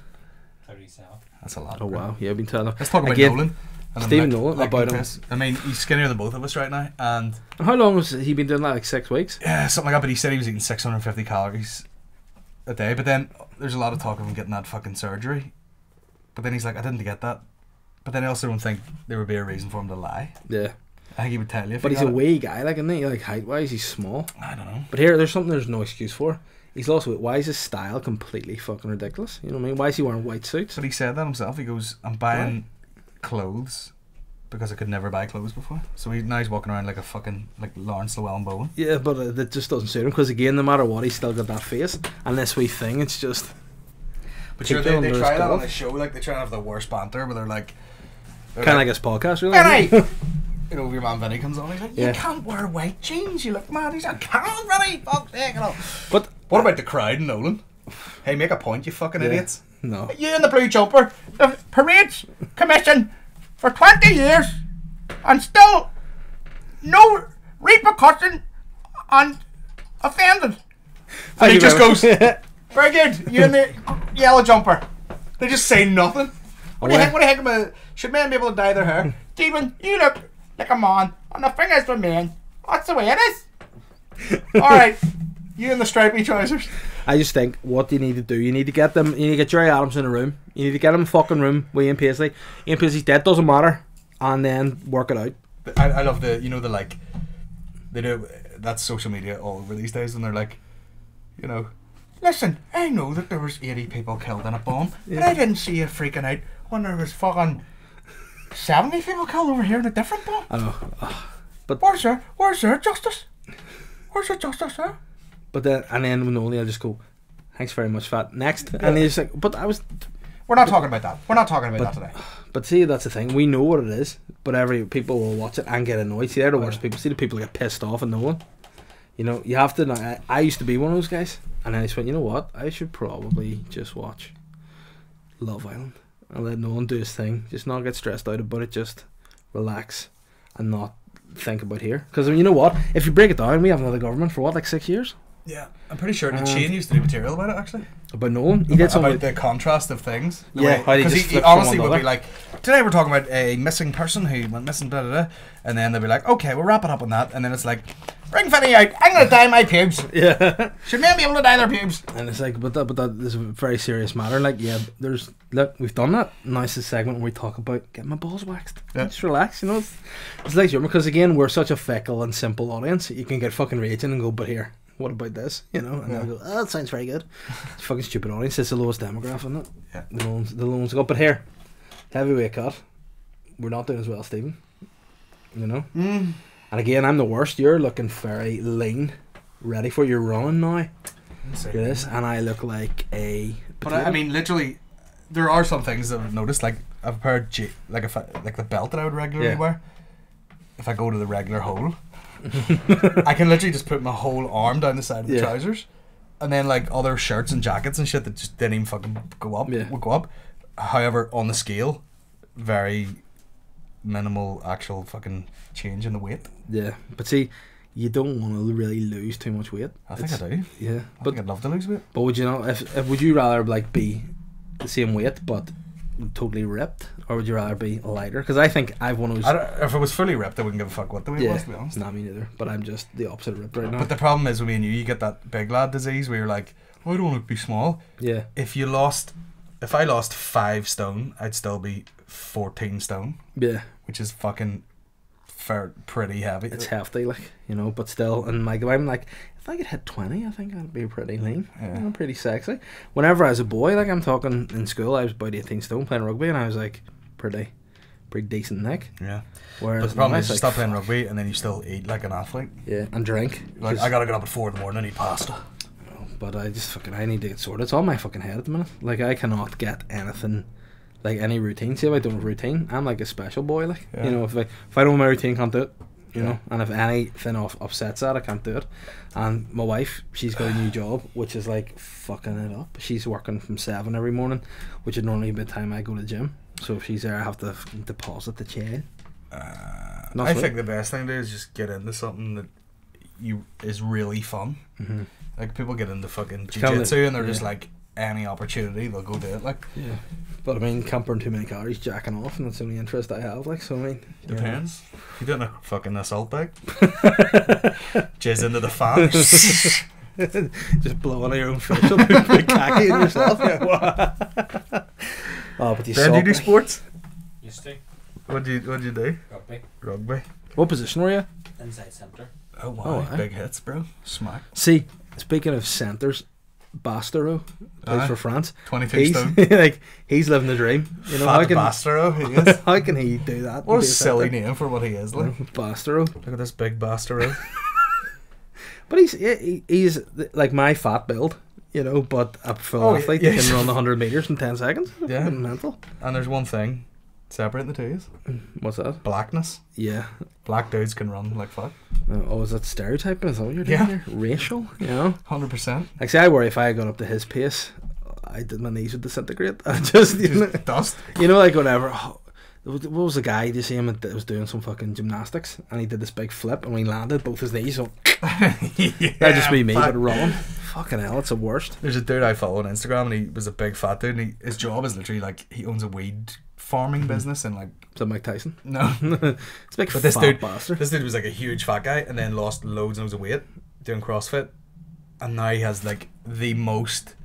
37. That's a lot. Oh bro. wow. Yeah, I've been telling him. Let's talk about Again, Nolan. And Stephen Nolan, about him. piss. I mean, he's skinnier than both of us right now, and How long has he been doing that? Like 6 weeks? yeah, something like that. But he said he was eating 650 calories a day. But then there's a lot of talk of him getting that fucking surgery. But then he's like, I didn't get that. But then I also don't think there would be a reason for him to lie. Yeah. I think he would tell you. If But he he's a got it. wee guy, like, isn't he? Like, height wise, he's small. I don't know. But here, there's something there's no excuse for. He's also, why is his style completely fucking ridiculous? You know what I mean? Why is he wearing white suits? But he said that himself. He goes, I'm buying clothes because I could never buy clothes before. So now he's walking around like a fucking, like Lawrence Llewellyn-Bowen. Yeah, but that just doesn't suit him because, again, no matter what, he's still got that face. And this wee thing, it's just... But Keep sure, it they under his try that glove. on the show. Like, they try to have the worst banter, but they're like... Kind of like his podcast, really. Vinny! You know, your man Vinny comes on, he's like, Yeah. you can't wear white jeans, you look mad. He's like, come on, Vinny! Fuck's sake, you know. But... What about the crowd in Nolan? Hey, make a point, you fucking Yeah. idiots. No. You in the blue jumper, the Parades Commission for 20 years, and still no repercussion on offended. And he just goes, very good, you in the yellow jumper. They just say nothing. What the heck am I... Should men be able to dye their hair? Stephen, you look like a man, and the fingers for men. That's the way it is. Alright, you in the stripy trousers. I just think, what do you need to do? You need to get them. You need to get Jerry Adams in a room. You need to get him in a fucking room with Ian Paisley. Ian Paisley's dead, doesn't matter, and then work it out. I love the, you know, the like, they do, that's social media all over these days, and they're like, you know, listen, I know that there was 80 people killed in a bomb, but I didn't see you freaking out when there was fucking 70 people killed over here in a different bomb. I know, but Where's their justice? Where's the justice, sir? but then when only I'll just go, thanks very much, fat. Next, and he's like, but I was. We're not talking about that. We're not talking about that today. But see, that's the thing. We know what it is, but people will watch it and get annoyed. See, they're the worst people. See, the people get pissed off and no one. You know, you have to. I used to be one of those guys, and then I just went, you know what? I should probably just watch Love Island and let Nolan do his thing. Just not get stressed out about it. Just relax and not think about here. Because you know what? If you break it down, we have another government for what, like 6 years? Yeah, I'm pretty sure that Shane used to do material about it, actually. About Nolan, he did something. About the contrast of things. Yeah, how they because just he flip from honestly one would to be like, today we're talking about a missing person who went missing, blah, blah, blah, and then they'll be like, okay, we'll wrap it up on that, and then it's like, bring Vinny out, I'm going to dye my pubes. Yeah. Should men be able to dye their pubes? And it's like, but that is a very serious matter. Like, yeah, look, we've done that. Now it's the segment where we talk about getting my balls waxed. Yeah. Just relax, you know. It's like humor because again, we're such a fickle and simple audience. You can get fucking raging and go, but here, what about this? You know, and they'll go, oh, that sounds very good. It's fucking stupid audience. It's the lowest demographic, isn't it? Yeah. The loans go. But here, heavyweight cut, we're not doing as well, Stephen. You know? Mm. And again, I'm the worst. You're looking very lean, ready for your run now. Yes, and I look like a But I mean, literally, there are some things that I've noticed. Like I've paired like the belt that I would regularly wear. If I go to the regular hole, I can literally just put my whole arm down the side of the trousers, and then like other shirts and jackets and shit that just didn't even fucking go up would go up. However, on the scale, very minimal actual fucking change in the weight. Yeah, but see, you don't want to really lose too much weight. I think I do. Yeah, I think I'd love to lose weight. But would you not? If would you rather like be the same weight but totally ripped, or would you rather be lighter? Because I think I've one of those. If I was fully ripped, I wouldn't give a fuck what the weight was, to be honest. Not me neither. But I'm just the opposite of ripped right now. But the problem is with me and you get that big lad disease where you're like, oh, I don't want to be small. Yeah. If I lost 5 stone, I'd still be 14 stone. Yeah. Which is fucking pretty heavy. It's hefty, like, you know, but still. And I'm like, if I could hit 20, I think I'd be pretty lean. Yeah. You know, pretty sexy. Whenever I was a boy, like I'm talking in school, I was about 18 stone playing rugby, and I was like, pretty decent nick. Yeah. Whereas but the problem is you like, stop playing rugby and then you still eat like an athlete. Yeah, and drink. Like, I gotta get up at 4 in the morning and eat pasta. But I need to get sorted. It's on my fucking head at the minute. Like, I cannot get anything, like any routine. See, if I don't have a routine, I'm like a special boy. Like, you know, if I don't have my routine, can't do it. You know, and if anything upsets that, I can't do it. And my wife, she's got a new job, which is like fucking it up. She's working from 7 every morning, which would normally be the time I go to the gym. So if she's there, I have to deposit the chain. I think the best thing to do is just get into something that is really fun. Mm-hmm. Like, people get into fucking jiu-jitsu and they're just like, any opportunity they'll go do it. Like, yeah. But I mean, can't burn too many calories jacking off, and that's the only interest I have. Like, so I mean, depends. If you're doing a fucking assault bag, jizz into the fan, just blow on your own fish up and put khaki in yourself. Oh, but Ben, do you do sports? Used to. What do you do? Rugby. What position were you? Inside centre. Oh wow, big hits, bro. Smack. See, speaking of centres, Bastero plays for France. 22 stone. Like, he's living the dream. You know, how can Bastero he is. How can he do that? What a silly name for what he is, like. Bastero. Look at this big Bastero. But he's like my fat build, you know, but a full athlete that can run 100 metres in 10 seconds. Yeah. Mental. And there's one thing separating the two is. What's that? Blackness. Yeah. Black dudes can run like fuck. Oh, is that stereotyping? Is that what you're doing here? Racial, you know? 100%. Like, say, I worry if I got up to his pace, my knees would disintegrate. I just dust. You know, like whenever. What was the guy? Did you see him that was doing some fucking gymnastics, and he did this big flip, and when he landed, both his knees. So that'd just be me, but wrong. Fucking hell, it's the worst. There's a dude I follow on Instagram, and he was a big fat dude, and his job is literally like he owns a weed farming business, and like. Is that Mike Tyson? No, it's a big but fat bastard. This dude was like a huge fat guy, and then lost loads and loads of weight doing CrossFit, and now he has like the most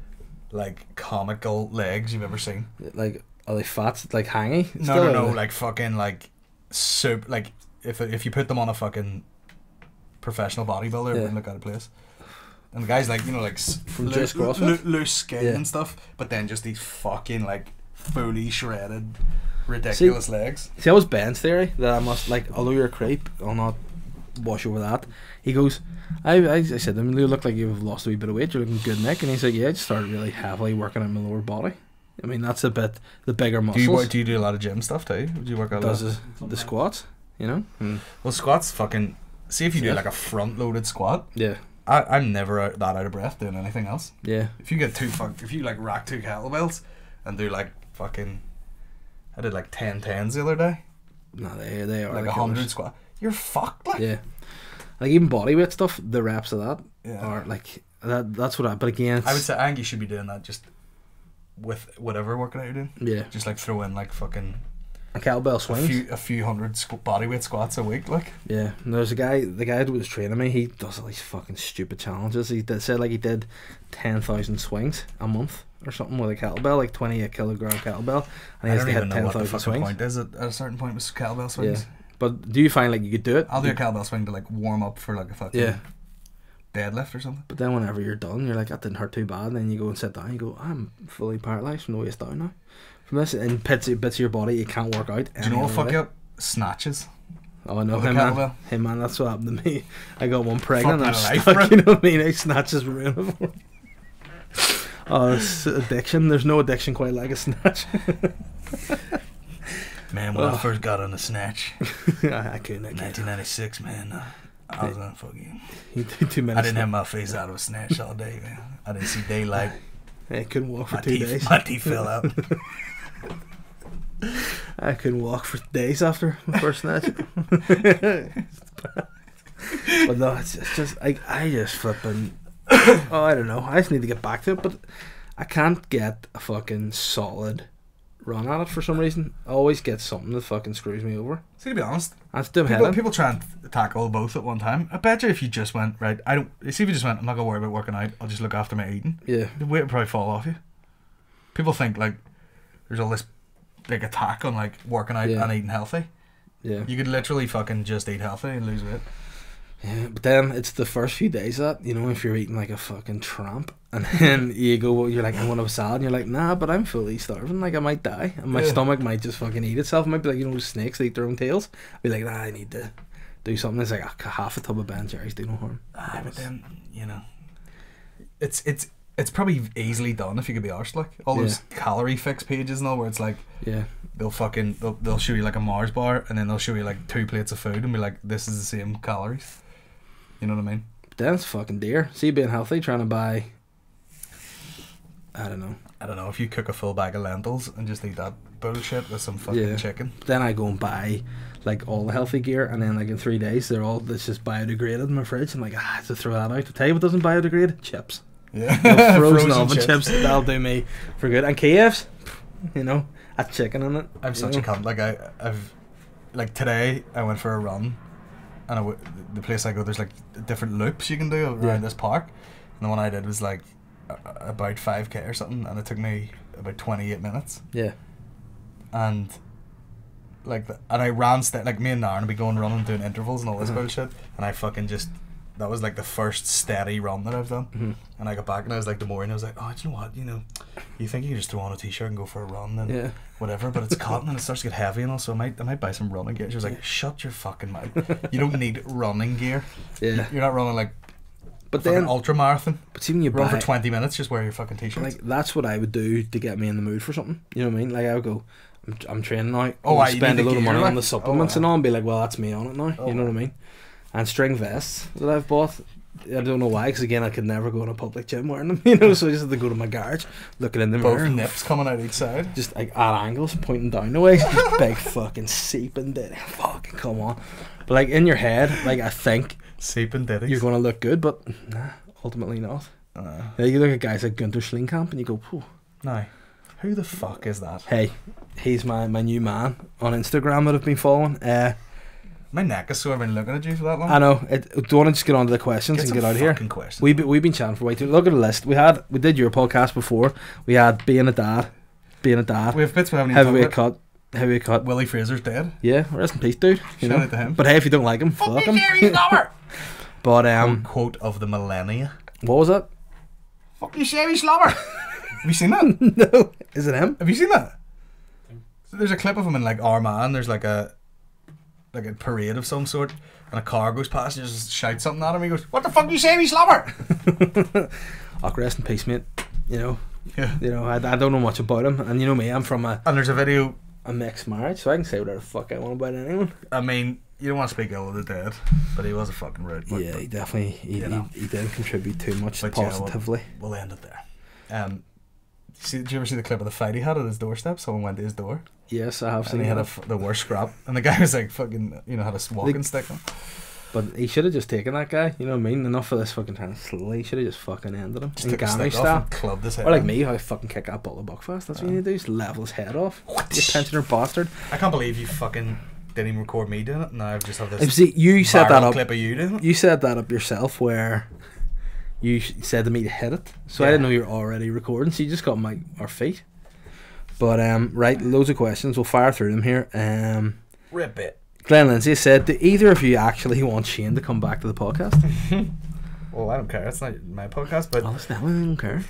like comical legs you've ever seen. Like, are they fat? Like hangy? No, like fucking like soup. Like if you put them on a fucking professional bodybuilder, it wouldn't look out of place. And the guy's like, you know, like from just CrossFit, loose skin and stuff, but then just these fucking like fully shredded, ridiculous legs. See, that was Ben's theory that I must, like, although you're a creep, I'll not wash over that. He goes, I said to him, you look like you've lost a wee bit of weight, you're looking good, Nick. And he's like, yeah, I just started really heavily working on my lower body. I mean, that's a bit the bigger muscles. Do you do a lot of gym stuff too? Do you work out a lot? The squats, you know? Well, squats fucking. See if you do like a front loaded squat. Yeah. I'm never that out of breath doing anything else. Yeah. If you get if you like rack 2 kettlebells and do like fucking. I did like 10 10s the other day. No, they are like 100 squat. You're fucked, like. Yeah. Like, even bodyweight stuff, the reps of that are like that's what but again, I would say I think you should be doing that just with whatever workout you're doing. Yeah. Just like throw in like fucking a kettlebell swings. A few hundred bodyweight squats a week, like. Yeah. And there's the guy that was training me, he does all these fucking stupid challenges. He said like he did 10,000 swings a month or something with a kettlebell, like 28 kilogram kettlebell, and he has to hit 10,000 swings. Point is it at a certain point with kettlebell swings? Yeah. But do you find like you could do it? I'll do a kettlebell swing to like warm up for like a fucking deadlift or something. But then whenever you're done, you're like, that didn't hurt too bad. And then you go and sit down, you go, I'm fully paralysed from the waist down now. From this, and bits of your body, you can't work out. Do you know what fuck you up? Snatches. Oh, I know. With a Hey man, kettlebell. hey man, that's what happened to me. I got one pregnant and I'm Fuck my life, stuck, bro. you know what I mean? I snatches were ruined for me. Oh, it's addiction. There's no addiction quite like a snatch. Man, when I first got on the snatch, I couldn't. 1996, man, I was on fucking. You do too many. I didn't have my face out of a snatch all day, man. I didn't see daylight. I couldn't walk for My 2 days. my teeth fell out. I couldn't walk for days after my first snatch. But no, it's just I just flipping. Oh, I don't know. I just need to get back to it, but I can't get a fucking solid run at it for some reason. I always get something that fucking screws me over. See, to be honest, That's dim people, headed. people try and tackle both at one time. I bet you if you just went, right, see if you just went, I'm not going to worry about working out, I'll just look after my eating, Yeah, the weight would probably fall off you. People think, like, there's all this big attack on, like, working out Yeah. and eating healthy. yeah. You could literally fucking just eat healthy and lose weight. Yeah, but then it's the first few days of that, you know, if you're eating like a fucking tramp, and then you go, well, you're like, I want a salad, and you're like, nah, but I'm fully starving, like I might die, and my Yeah. stomach might just fucking eat itself. It might be like, you know, snakes eat their own tails. I'd be like, nah, I need to do something. It's like half a tub of Ben Jerry's do no harm. But then, you know, it's probably easily done if you could be arsed, like all those calorie fix pages and all, where it's like Yeah, they'll show you like a Mars bar and then they'll show you like 2 plates of food and be like, this is the same calories. You know what I mean? but then it's fucking dear. See, being healthy, trying to buy, I don't know. If you cook a full bag of lentils and just eat that bullshit with some fucking chicken. But then I go and buy like all the healthy gear, and then like in 3 days, it's just biodegraded in my fridge. I'm like, I have to throw that out. I tell you what doesn't biodegrade? Chips. Yeah. Frozen oven chips. That'll do me for good. And KF's, you know, that's chicken in it. I'm such a cunt. Like I've like today I went for a run, and the place I go, there's like different loops you can do around this park, and the one I did was like about 5k or something, and it took me about 28 minutes. Yeah. And like and I ran like me and Narn would be going running doing intervals and all this bullshit, and I fucking just. That was like the first steady run that I've done. Mm-hmm. And I got back and I was like, the morning I was like, oh, do you know what? You know, you think you can just throw on a t-shirt and go for a run and whatever, but it's cotton and it starts to get heavy and all, so I might buy some running gear. She was like, shut your fucking mouth. You don't need running gear. Yeah. You're not running like But fucking then, ultra marathon. but see when you Run buy, for 20 minutes, just wear your fucking t-shirts. like that's what I would do to get me in the mood for something. You know what I mean? Like I would go, I'm training now. Oh, I'll you spend need a the load of gear, money like? on the supplements and all, and be like, well, that's me on it now. You know what I mean? And string vests that I've bought. I don't know why, because again, I could never go in a public gym wearing them, you know, so I just had to go to my garage, looking in the Both mirror, nips coming out each side. just like at angles, pointing down the way, just big fucking seeping diddy, fucking come on. But like in your head, like I think Seeping ditties. you're going to look good, but nah, ultimately not. Like, you look at guys like Gunther Schlingkamp and you go, whew. Now, who the fuck is that? Hey, he's my new man on Instagram that I've been following. My neck is sore. I've been looking at you for that long. I know. Do you want to just get on to the questions and get out of here? Questions. We've been chatting for way too. Look at the list. We did your podcast before. We had being a dad. We have bits we haven't even Heavyweight talked cut. Heavyweight cut. Willie Fraser's dead. Yeah, rest in peace, dude. You Shout know. out to him. But hey, if you don't like him, fuck him. But Quote of the millennia. what was that? Fucking Chevy Slobber. Have you seen that? No, is it him? Have you seen that? So there's a clip of him in like Armagh. There's like a parade of some sort, and a car goes past and just shouts something at him. He goes, "What the fuck you say, me slobber?" Oh, rest in peace, mate. You know. Yeah. You know, I don't know much about him, and you know me, I'm from a And there's a video. mixed marriage, so I can say whatever the fuck I want about anyone. I mean, you don't want to speak ill of the dead, but he was a fucking rude. Yeah, he definitely he didn't contribute too much But yeah, positively. we'll end it there. Did you ever see the clip of the fight he had at his doorstep? Someone went to his door, Yes, I have and seen he had that. the worst scrap, and the guy was like fucking, had a walking stick on. But he should have just taken that guy. You know what I mean? Enough of this fucking trying to slay. He should have just fucking ended him. Just In took a Gami stick off style. and clubbed his head. Or like in. me, how I fucking kick that ball of Buckfast. That's what you need to do. Just level his head off. You pensioner bastard. I can't believe you fucking didn't even record me doing it. Now I've just have this See, you set that viral up. clip of you doing it. You set that up yourself where you said to me to hit it. So I Yeah. didn't know you were already recording. So you just got our feet. But right, loads of questions. We'll fire through them here. Rip it. Glenn Lindsay said, do either of you actually want Shane to come back to the podcast? Well, I don't care. It's not my podcast, but Oh, listen, I don't care.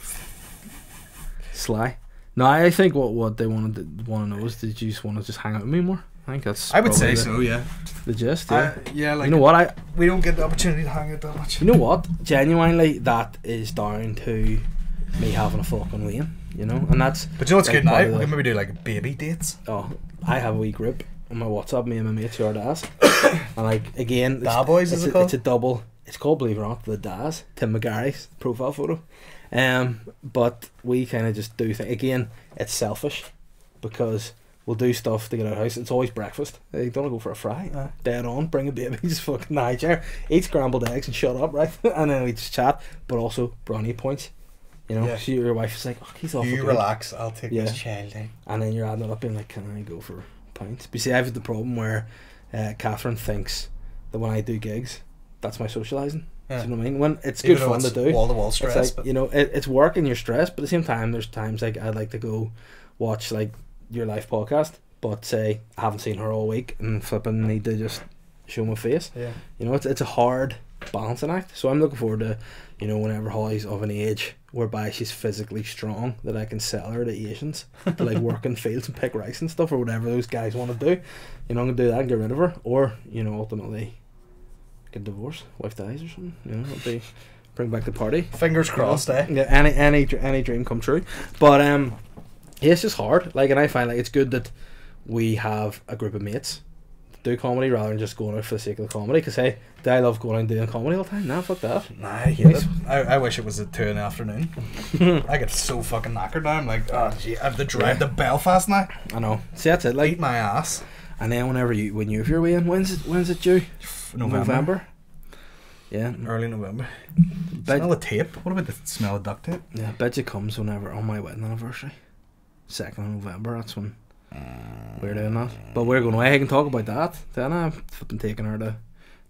Sly. No, I think what they want to know is, did you just want to just hang out with me more? I think that's. I would say probably so. Yeah. the gist. Yeah. Yeah. Like, you know what? we don't get the opportunity to hang out that much. You know what? Genuinely, that is down to me having a fucking Wayne. You know, and that's. But you know what's like good now? part of We the- can maybe do like baby dates. Oh, I have a wee group on my WhatsApp. Me and my mates who are dads, and like again, Da boys, is it called? It's a double. It's called, believe it or not, the Daz. Tim McGarry's profile photo. But we kind of just do things. Again, it's selfish because we'll do stuff to get out of the house. It's always breakfast. You don't want to go for a fry. Dead on. Bring a baby. Just fucking high chair. Eat scrambled eggs and shut up, right? And then we just chat. But also brownie points. You know, Yeah. so your wife is like, oh, he's off. You again. relax. I'll take Yeah. this child in. And then you're adding it up being like, can I go for pints? But you see, I've had the problem where Catherine thinks that when I do gigs, that's my socialising. Yeah. Do you know what I mean? When it's Even good though fun to it's do. wall-to-wall stress, It's like, but- you know, it's work and you're stressed, but at the same time, there's times like I'd like to go watch like your live podcast, but say I haven't seen her all week and flipping need to just show my face. Yeah. You know, it's a hard balancing act. So I'm looking forward to, you know, whenever Holly's of an age whereby she's physically strong, that I can sell her to Asians to like work in fields and pick rice and stuff, or whatever those guys want to do. You know, I'm gonna do that and get rid of her, or you know, ultimately get divorced, wife dies or something. You know, it'll be bring back the party. Fingers crossed, eh? Yeah, any dream come true. But yeah, it's just hard. Like, and I find like it's good that we have a group of mates do comedy rather than just going out for the sake of the comedy. Because hey, do I love going out and doing comedy all the time? Nah, fuck that. Nah, I hate Nice. it. I wish it was at 2 in the afternoon. I get so fucking knackered now. I'm like, oh, gee, I have to drive to Belfast now. I know. See, that's it. Eat Like, my ass. and then when you have your way in, when's it due? November. Yeah. Early November. Bet, Smell of tape. What about the smell of duct tape? yeah, bet you comes whenever on my wedding anniversary. 2nd of November. That's when we're doing that. But we're going away. I can talk about that. Then I've been taking her to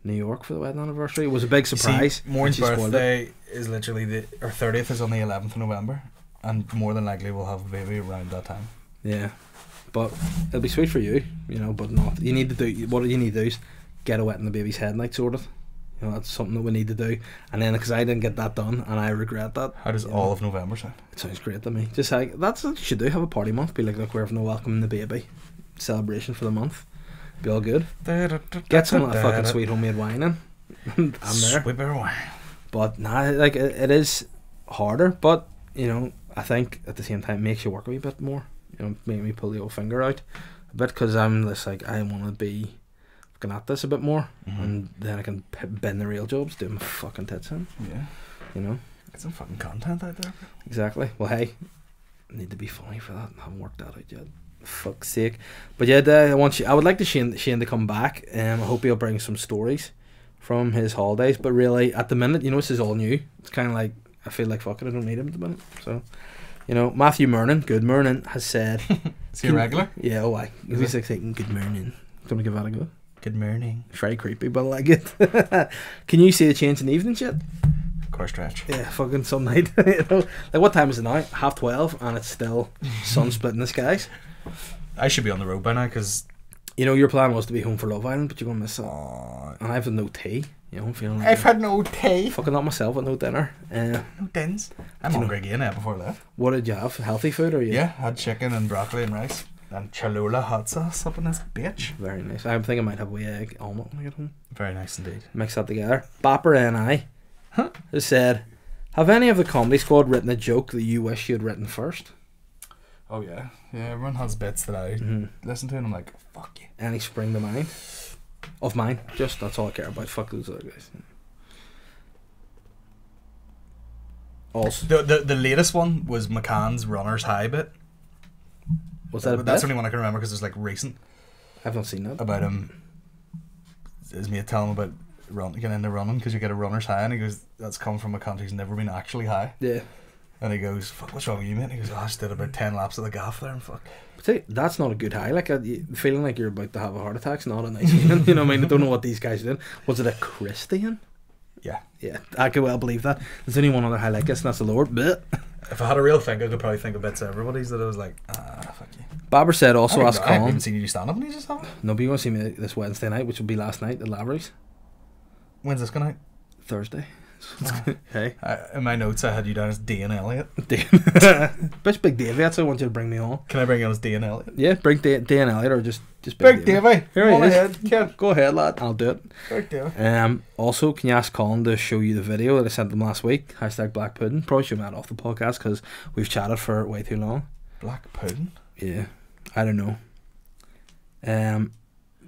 New York for the wedding anniversary. It was a big surprise. Maureen's She spoiled it. birthday is literally her 30th is on the 11th of November, and more than likely we'll have a baby around that time. Yeah, but it'll be sweet for you, you know. But not. You need to do what you need to do is get a wet in the baby's head night sorted. You know, that's something that we need to do. And then because I didn't get that done, and I regret that. How does you all know. of November sound? It sounds great to me. Just like that's what you should do. Have a party month. Be like, look, we're having a welcoming the baby celebration for the month. Be all good. Get some of that fucking sweet homemade wine in. I'm there. Sweet beer wine. But nah, like it is harder. But you know, I think at the same time it makes you work a wee bit more. You know, make me pull the old finger out a bit because I'm just like I want to be fucking at this a bit more, and then I can bend the real jobs, do my fucking tits in. Yeah. You know, Get some fucking content out there. exactly. Well, hey, I need to be funny for that. I haven't worked that out yet. Fuck's sake. But yeah, I would like to Shane to come back. I hope he'll bring some stories from his holidays. But really, at the minute, you know, this is all new. It's kind of like I feel like fuck it, I don't need him at the minute. So, you know, Matthew Mernon, good morning, has said. Is he a regular? Yeah, oh, I. He's like saying good morning. Don't give that a go. Good morning. Very creepy, but I like it. Can you see a change in the evening yet? Core stretch. Yeah, fucking some night. You know, like what time is it now? 12:30, and it's still sun splitting the skies. I should be on the road by now because You know, your plan was to be home for Love Island, but you're gonna miss it. And I've had no tea. You know, I'm feeling like I've had no tea. fucking not myself with no dinner. No dins. I'm Do you hungry again before I left. What did you have? Healthy food or you? Yeah, had chicken and broccoli and rice. And Cholula hot sauce up in this bitch. Very nice. I think I might have a wee egg omelette when I get home. Very nice indeed. Mix that together. Bapper and I has said, have any of the comedy squad written a joke that you wish you had written first? Oh yeah. Yeah, everyone has bits that I listen to and I'm like, fuck you. Any spring to mind? Of mine. Just, that's all I care about. Fuck those other guys. Also, The latest one was McCann's runner's high bit. was that a That's the bit? only one I can remember because it's like recent. I've not seen that. About him, his mate telling him about getting into running because you get a runner's high, and he goes, "That's come from a country who's never been actually high." Yeah. And he goes, "Fuck, what's wrong with you, mate?" And he goes, "Oh, I just did about 10 laps of the gaff there, and fuck." But see, that's not a good high. Like, feeling like you're about to have a heart attack's not a nice feeling. You know what I mean? I don't know what these guys are doing. Was it a Christian? Yeah. Yeah, I could well believe that. There's only one other high like this, and that's the Lord. But If I had a real think, I could probably think of bits of everybody's that I was like, fuck you. Babber said also ask I haven't Colin. even seen you stand up and you just haven't. No, but you want to see me this Wednesday night, which will be last night at Lavery's. When's this going out? Thursday. Hey. In my notes, I had you down as Dane Elliott. Bitch, Big Davey, that's why I want you to bring me on. Can I bring you on as Dane Elliott? Yeah, bring Dan Elliott or just Big Davey. Here he is. Ahead, kid. Go ahead, lad. I'll do it. Big Davey. Also, can you ask Colin to show you the video that I sent them last week? # Black Pudding. Probably should have had off the podcast because we've chatted for way too long. Black pudding? Yeah, I don't know.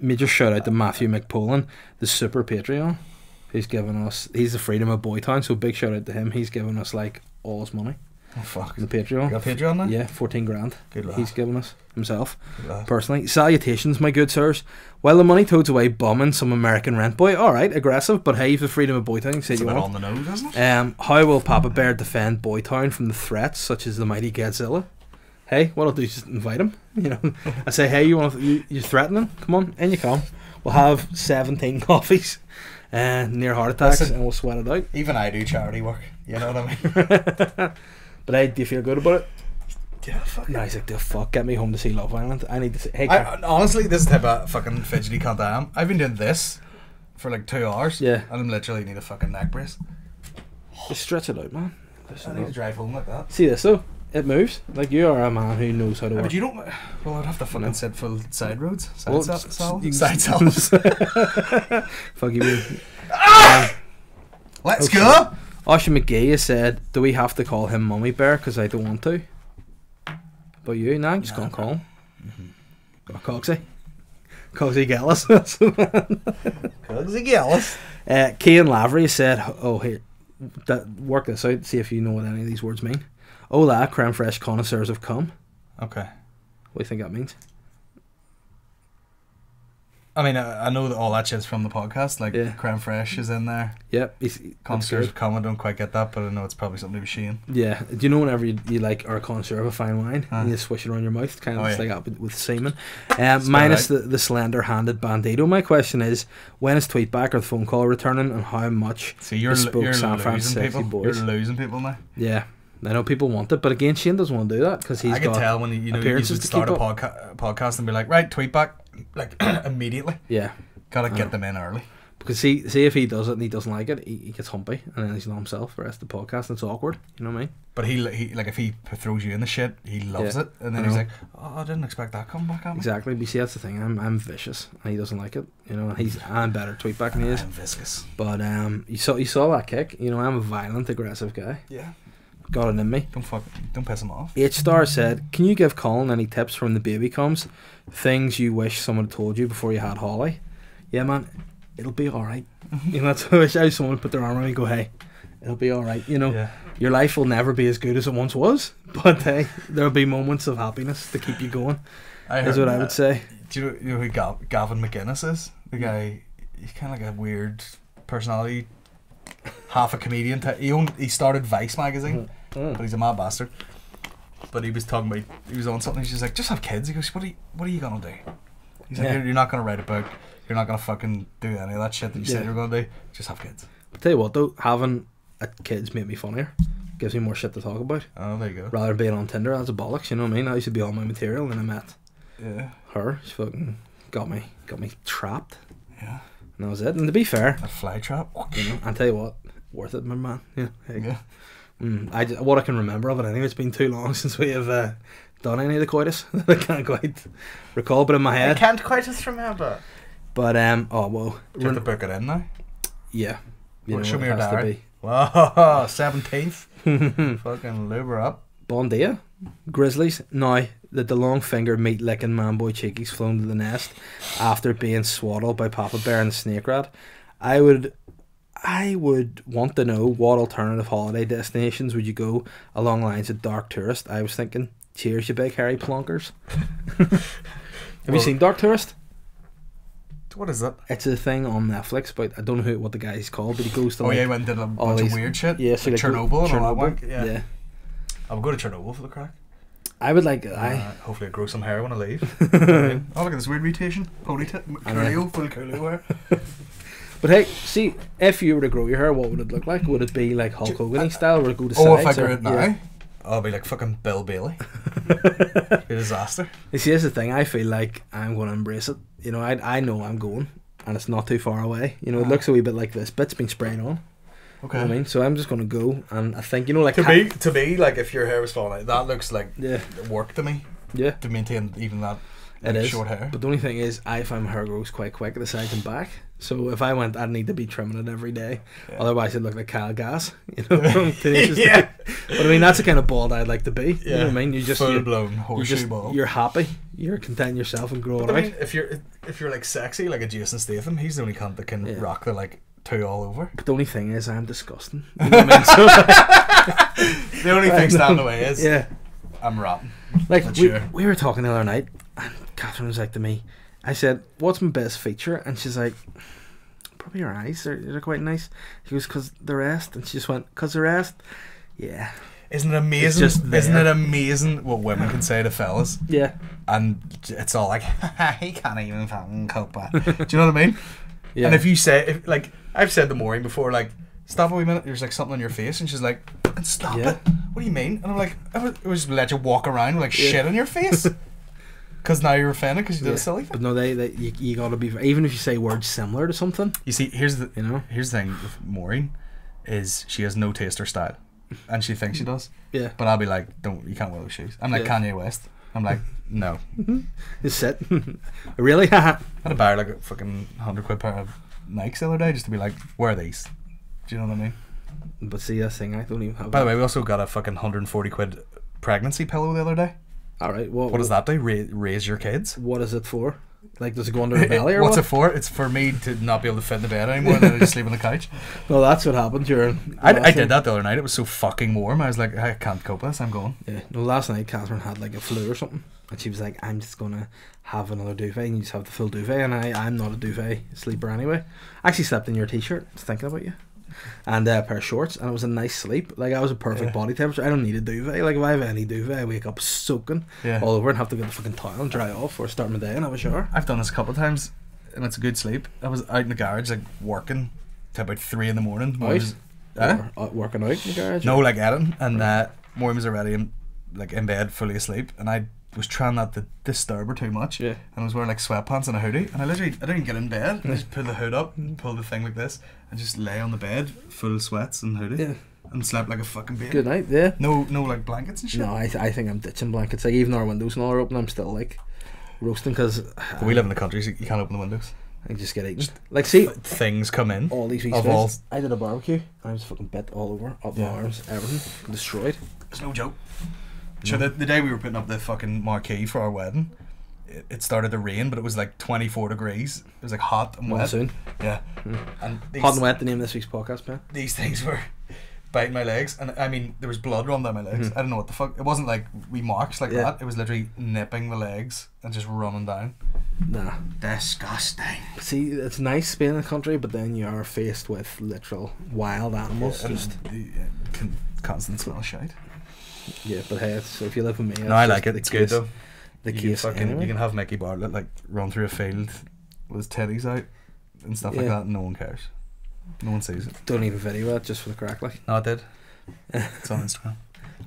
Major shout out to Matthew McPolin, the super Patreon. He's the freedom of Boytown, so big shout out to him. He's given us like all his money. Oh fuck. The Patreon. You got Patreon now? Yeah, 14 grand. Good lad. He's given us himself. Good lad. Personally. Salutations, my good sirs. While the money toads away bumming some American rent boy, alright, aggressive, but hey, you've the freedom of Boytown, you say It's a you bit want. on the nose, isn't it? How will Papa Bear defend Boytown from the threats such as the mighty Godzilla? Hey, what I'll do is just invite him. You know, I say, hey, you're threatening? Come on, in you come. We'll have 17 coffees, near heart attacks, Listen, and we'll sweat it out. Even I do charity work. You know what I mean? But hey, do you feel good about it? Yeah, fuck. No, he's like, the fuck, get me home to see Love Island. I need to see. Hey, Honestly, this is the type of fucking fidgety cunt I am. I've been doing this for like 2 hours. Yeah. And I literally need a fucking neck brace. just stretch it out, man. I need to drive home like that. See this though? It moves. Like, you are a man who knows how to work. But you don't. Well, I'd have to fucking sit full side roads. Side Well, salves. side salves. Fuck you, man. Let's Okay. go. Osha McGee has said, do we have to call him Mummy Bear? Because I don't want to. But you? Nah, I'm just going to call him. Or Cogsy. Cogsy Gillis. Cogsy Gillis. Cian Lavery said, oh, here, work this out, see if you know what any of these words mean. Hola, creme fraiche connoisseurs have come. Okay. What do you think that means? I mean, I know that all that shit's from the podcast. Like, Yeah. creme fraiche is in there. Yep. Connoisseurs of come. I don't quite get that, but I know it's probably something to be Shane. Yeah. Do you know whenever you like are a connoisseur of a fine wine and you swish it around your mouth, kind of just yeah. like that with semen. Minus the slender-handed bandito. My question is, when is Tweetback or the phone call returning, and how much So you're bespoke San losing Fran sexy people. boys? You're losing people now. Yeah. I know people want it, but again, Shane doesn't want to do that because he's I can got tell when you would appearances to start a keep up. podcast and be like, right, tweet back, like immediately. Yeah. Gotta get them in early. Because see if he does it and he doesn't like it, he gets humpy and then he's not himself for the rest of the podcast and it's awkward. You know what I mean? But he like if he throws you in the shit, he loves Yeah, it, and then I he's know. like, oh, I didn't expect that come back at me. Exactly. But you see, that's the thing. I'm vicious and he doesn't like it. You know, and I'm better Tweetback than he is. I'm viscous. But you saw that kick. You know, I'm a violent, aggressive guy. Yeah. Got it in me. Don't piss him off. H-Star said, can you give Colin any tips from the baby comes? Things you wish someone had told you before you had Holly? Yeah, man, it'll be alright. You know, that's what I wish someone would put their arm around me and go, hey, it'll be alright. You know, your life will never be as good as it once was, but hey, there'll be moments of happiness to keep you going, is what I would say. Do you know who Gavin McGuinness is? The guy, he's kind of like a weird personality, half a comedian. He started Vice magazine. But he's a mad bastard. But he was talking about, he was on something, he's just like, just have kids. He goes, what are you gonna do? He's like, you're not gonna write a book, you're not gonna fucking do any of that shit that you said you're gonna do, just have kids. But tell you what though, having kids made me funnier, gives me more shit to talk about. Oh, there you go. Rather than being on Tinder, that's a bollocks, you know what I mean? I used to be all my material and then I met her, she fucking got me trapped. Yeah. And that was it. And to be fair, A fly trap. you know, I'll tell you what, worth it, my man. Yeah. Hey. Yeah. What I can remember of it anyway, it's been too long since we have done any of the coitus. I can't quite recall, but in my head. I can't quite just remember. But oh well. Do you have to book it in now? Yeah. You know Show what me it your has to diary. be. Wow, 17th. Fucking lube her up. Bon dia, Grizzlies. Now that the long finger meat licking man boy cheekies flown to the nest after being swaddled by Papa Bear and the Snake Rat, I would want to know what alternative holiday destinations would you go along lines of Dark Tourist. I was thinking, cheers, you big hairy plonkers. Have you seen Dark Tourist? What is that? It's a thing on Netflix, but I don't know what the guy's called, but he goes to Oh yeah, he went and did a bunch of weird shit. Yeah, so like like Chernobyl and all that Chernobyl, one. Yeah. I would go to Chernobyl for the crack. I would like Hopefully I grow some hair when I leave. Oh, look at this weird mutation. Ponytail. Coolio. Full coolio hair. But hey, see, if you were to grow your hair, what would it look like? Would it be like Hulk Hogan style? Would it go to Oh, sides? if I grew or- it now? yeah. I'll be like fucking Bill Bailey. A disaster. You see, here's the thing. I feel like I'm going to embrace it. You know, I know I'm going, and it's not too far away. You know, it looks a wee bit like this bit's been sprayed on. Okay. You know what I mean? So I'm just going to go, and I think, you know, like... To me, like, if your hair was falling out, that looks like work to me. Yeah. To maintain even that It is. short hair. But the only thing is, I find my hair grows quite quick at the sides and back. So if I went, I'd need to be trimming it every day. Yeah. Otherwise, it'd look like Kyle Gass. You know, from Tenacious D. Yeah. But I mean, that's the kind of bald I'd like to be. You know what I mean? You just full blown horseshoe bald. You're happy. You're content yourself and growing But I out. mean, if you're like sexy like a Jason Statham, he's the only cunt that can rock the like two all over. But the only thing is, I'm disgusting. You know what I mean? So, the only thing standing in the way is I'm rotten. Like we were talking the other night, and Catherine was like to me, I said, "What's my best feature?" And she's like, "Probably your eyes. They're quite nice." She goes, "'Cause the rest," and she just went, "'Cause the rest." Yeah. Isn't it amazing? Isn't it amazing what women can say to fellas? Yeah. And it's all like, he can't even fucking cope with. Do you know what I mean? Yeah. And if you say, like, I've said to Maureen before, like, stop a wee minute, there's like something on your face, and she's like, and stop it. What do you mean? And I'm like, I was let you walk around with like shit on your face. Because now you're offended because you did a silly thing. But no, you gotta be, even if you say words similar to something. You see, here's the thing with Maureen, is she has no taste or style. And she thinks she does. Yeah. But I'll be like, you can't wear those shoes. I'm like Kanye West. I'm like, no. Just sit. Really? I had to buy like a fucking £100 pair of Nikes the other day just to be like, wear these. Do you know what I mean? But see, that's the thing, I don't even have. By the way, we also got a fucking £140 pregnancy pillow the other day. Alright, what does that do? Raise your kids? What is it for? Like, does it go under the belly or What's what? it for? It's for me to not be able to fit in the bed anymore and then I just sleep on the couch. Well, that's what happened during... I did that the other night. It was so fucking warm. I was like, I can't cope with this. I'm going. Yeah. No, last night Catherine had like a flu or something. And she was like, I'm just going to have another duvet. And you just have the full duvet. And I'm not a duvet sleeper anyway. I actually slept in your t-shirt. Just thinking about you. And a pair of shorts, and it was a nice sleep. Like, I was a perfect body temperature. I don't need a duvet. Like, if I have any duvet, I wake up soaking all over and have to get the fucking towel and dry off or start my day and have a shower. I've done this a couple of times, and it's a good sleep. I was out in the garage, like, working till about 3 in the morning. Working out in the garage? No, like, editing. And Maureen was already in bed, fully asleep, and I was trying not to disturb her too much. Yeah. And I was wearing like sweatpants and a hoodie, and I didn't get in bed. I just pulled the hood up and pulled the thing like this and just lay on the bed full of sweats and hoodie. Yeah. And slept like a fucking baby. Good night, yeah. No like blankets and shit. No, I think I'm ditching blankets. Like, even our windows and all are open, I'm still like roasting because we live in the country, so you can't open the windows. I just get eaten. Like, see, things come in. All these weeks. I did a barbecue. I was fucking bit all over, up my arms, everything destroyed. It's no joke. So the day we were putting up the fucking marquee for our wedding, it started to rain, but it was like 24 degrees. It was like hot and wet. Monsoon. Yeah. And hot and wet, the name of this week's podcast, man. These things were biting my legs, and I mean, there was blood running down my legs. I don't know what the fuck. It wasn't like wee marks like that. It was literally nipping the legs and just running down. Nah. Disgusting. See, it's nice being in the country, but then you are faced with literal wild animals. Constant smell of shite. Yeah, but hey, so if you live with me, no, I like it. It's good though. The case, anyway. You can have Mickey Bartlett like run through a field with his teddies out and stuff like that. And no one cares. No one sees it. Don't even video it, just for the crack, like. No, I did. It's on Instagram.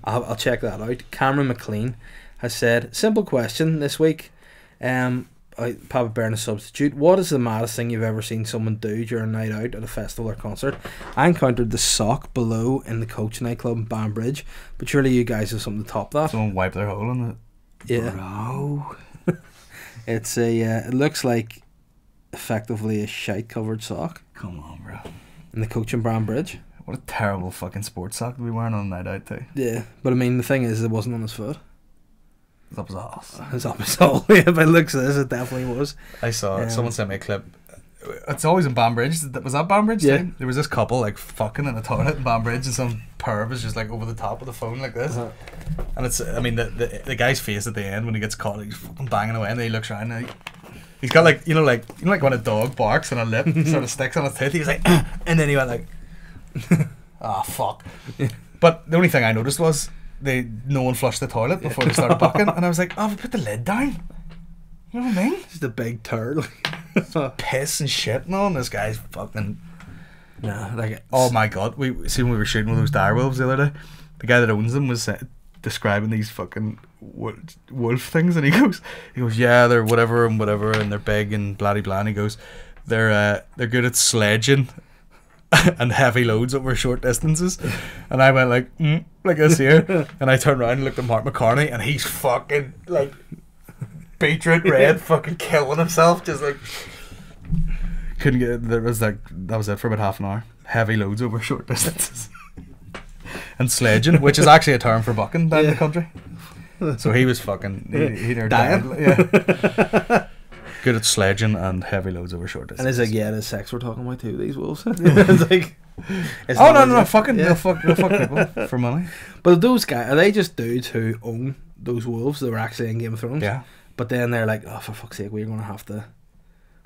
I'll check that out. Cameron McLean has said, simple question this week. Papa Bear in a substitute. What is the maddest thing you've ever seen someone do during a night out at a festival or concert? I encountered the sock below in the Coach nightclub in Banbridge, but surely you guys have something to top that. Someone wipe their hole in it. Yeah. Bro. It's a. It looks like effectively a shite covered sock. Come on, bro. In the Coach in Banbridge. What a terrible fucking sports sock to be wearing on a night out too. Yeah, but I mean the thing is, it wasn't on his foot. It's up his ass. It's up his hole. Yeah, by the looks of this, it definitely was. I saw someone sent me a clip. It's always in Banbridge. Was that Banbridge? Yeah. Too? There was this couple like fucking in a toilet in Banbridge, and some perv is just like over the top of the phone like this. And it's, I mean, the guy's face at the end when he gets caught, he's fucking banging away, and then he looks around and he's got like like when a dog barks and a lip sort of sticks on his tooth. He was like, and then he went like, ah, fuck. But the only thing I noticed was no one flushed the toilet before they started bucking, and I was like, oh, we put the lid down. You know what I mean? Just a big turd. Piss and shit and all, and this guy's fucking. Nah, like. Oh my god! We seen when we were shooting with those dire wolves the other day. The guy that owns them was describing these fucking wolf things, and he goes, yeah, they're whatever and whatever, and they're big and blah blah blah. And he goes, they're good at sledging. and heavy loads over short distances. And I went like this here. And I turned around and looked at Mark McCartney, and he's fucking like beetroot red, fucking killing himself. Just like, couldn't get, that was it for about half an hour. Heavy loads over short distances. And sledging, which is actually a term for bucking down the country. So he was fucking he dying. Yeah. Good at sledging and heavy loads over short distances. And it's like, yeah, the sex we're talking about too, these wolves. It's like, it's oh not no, fucking they'll fuck people for money. But those guys, are they just dudes who own those wolves that were actually in Game of Thrones? Yeah. But then they're like, oh, for fuck's sake, we're gonna have to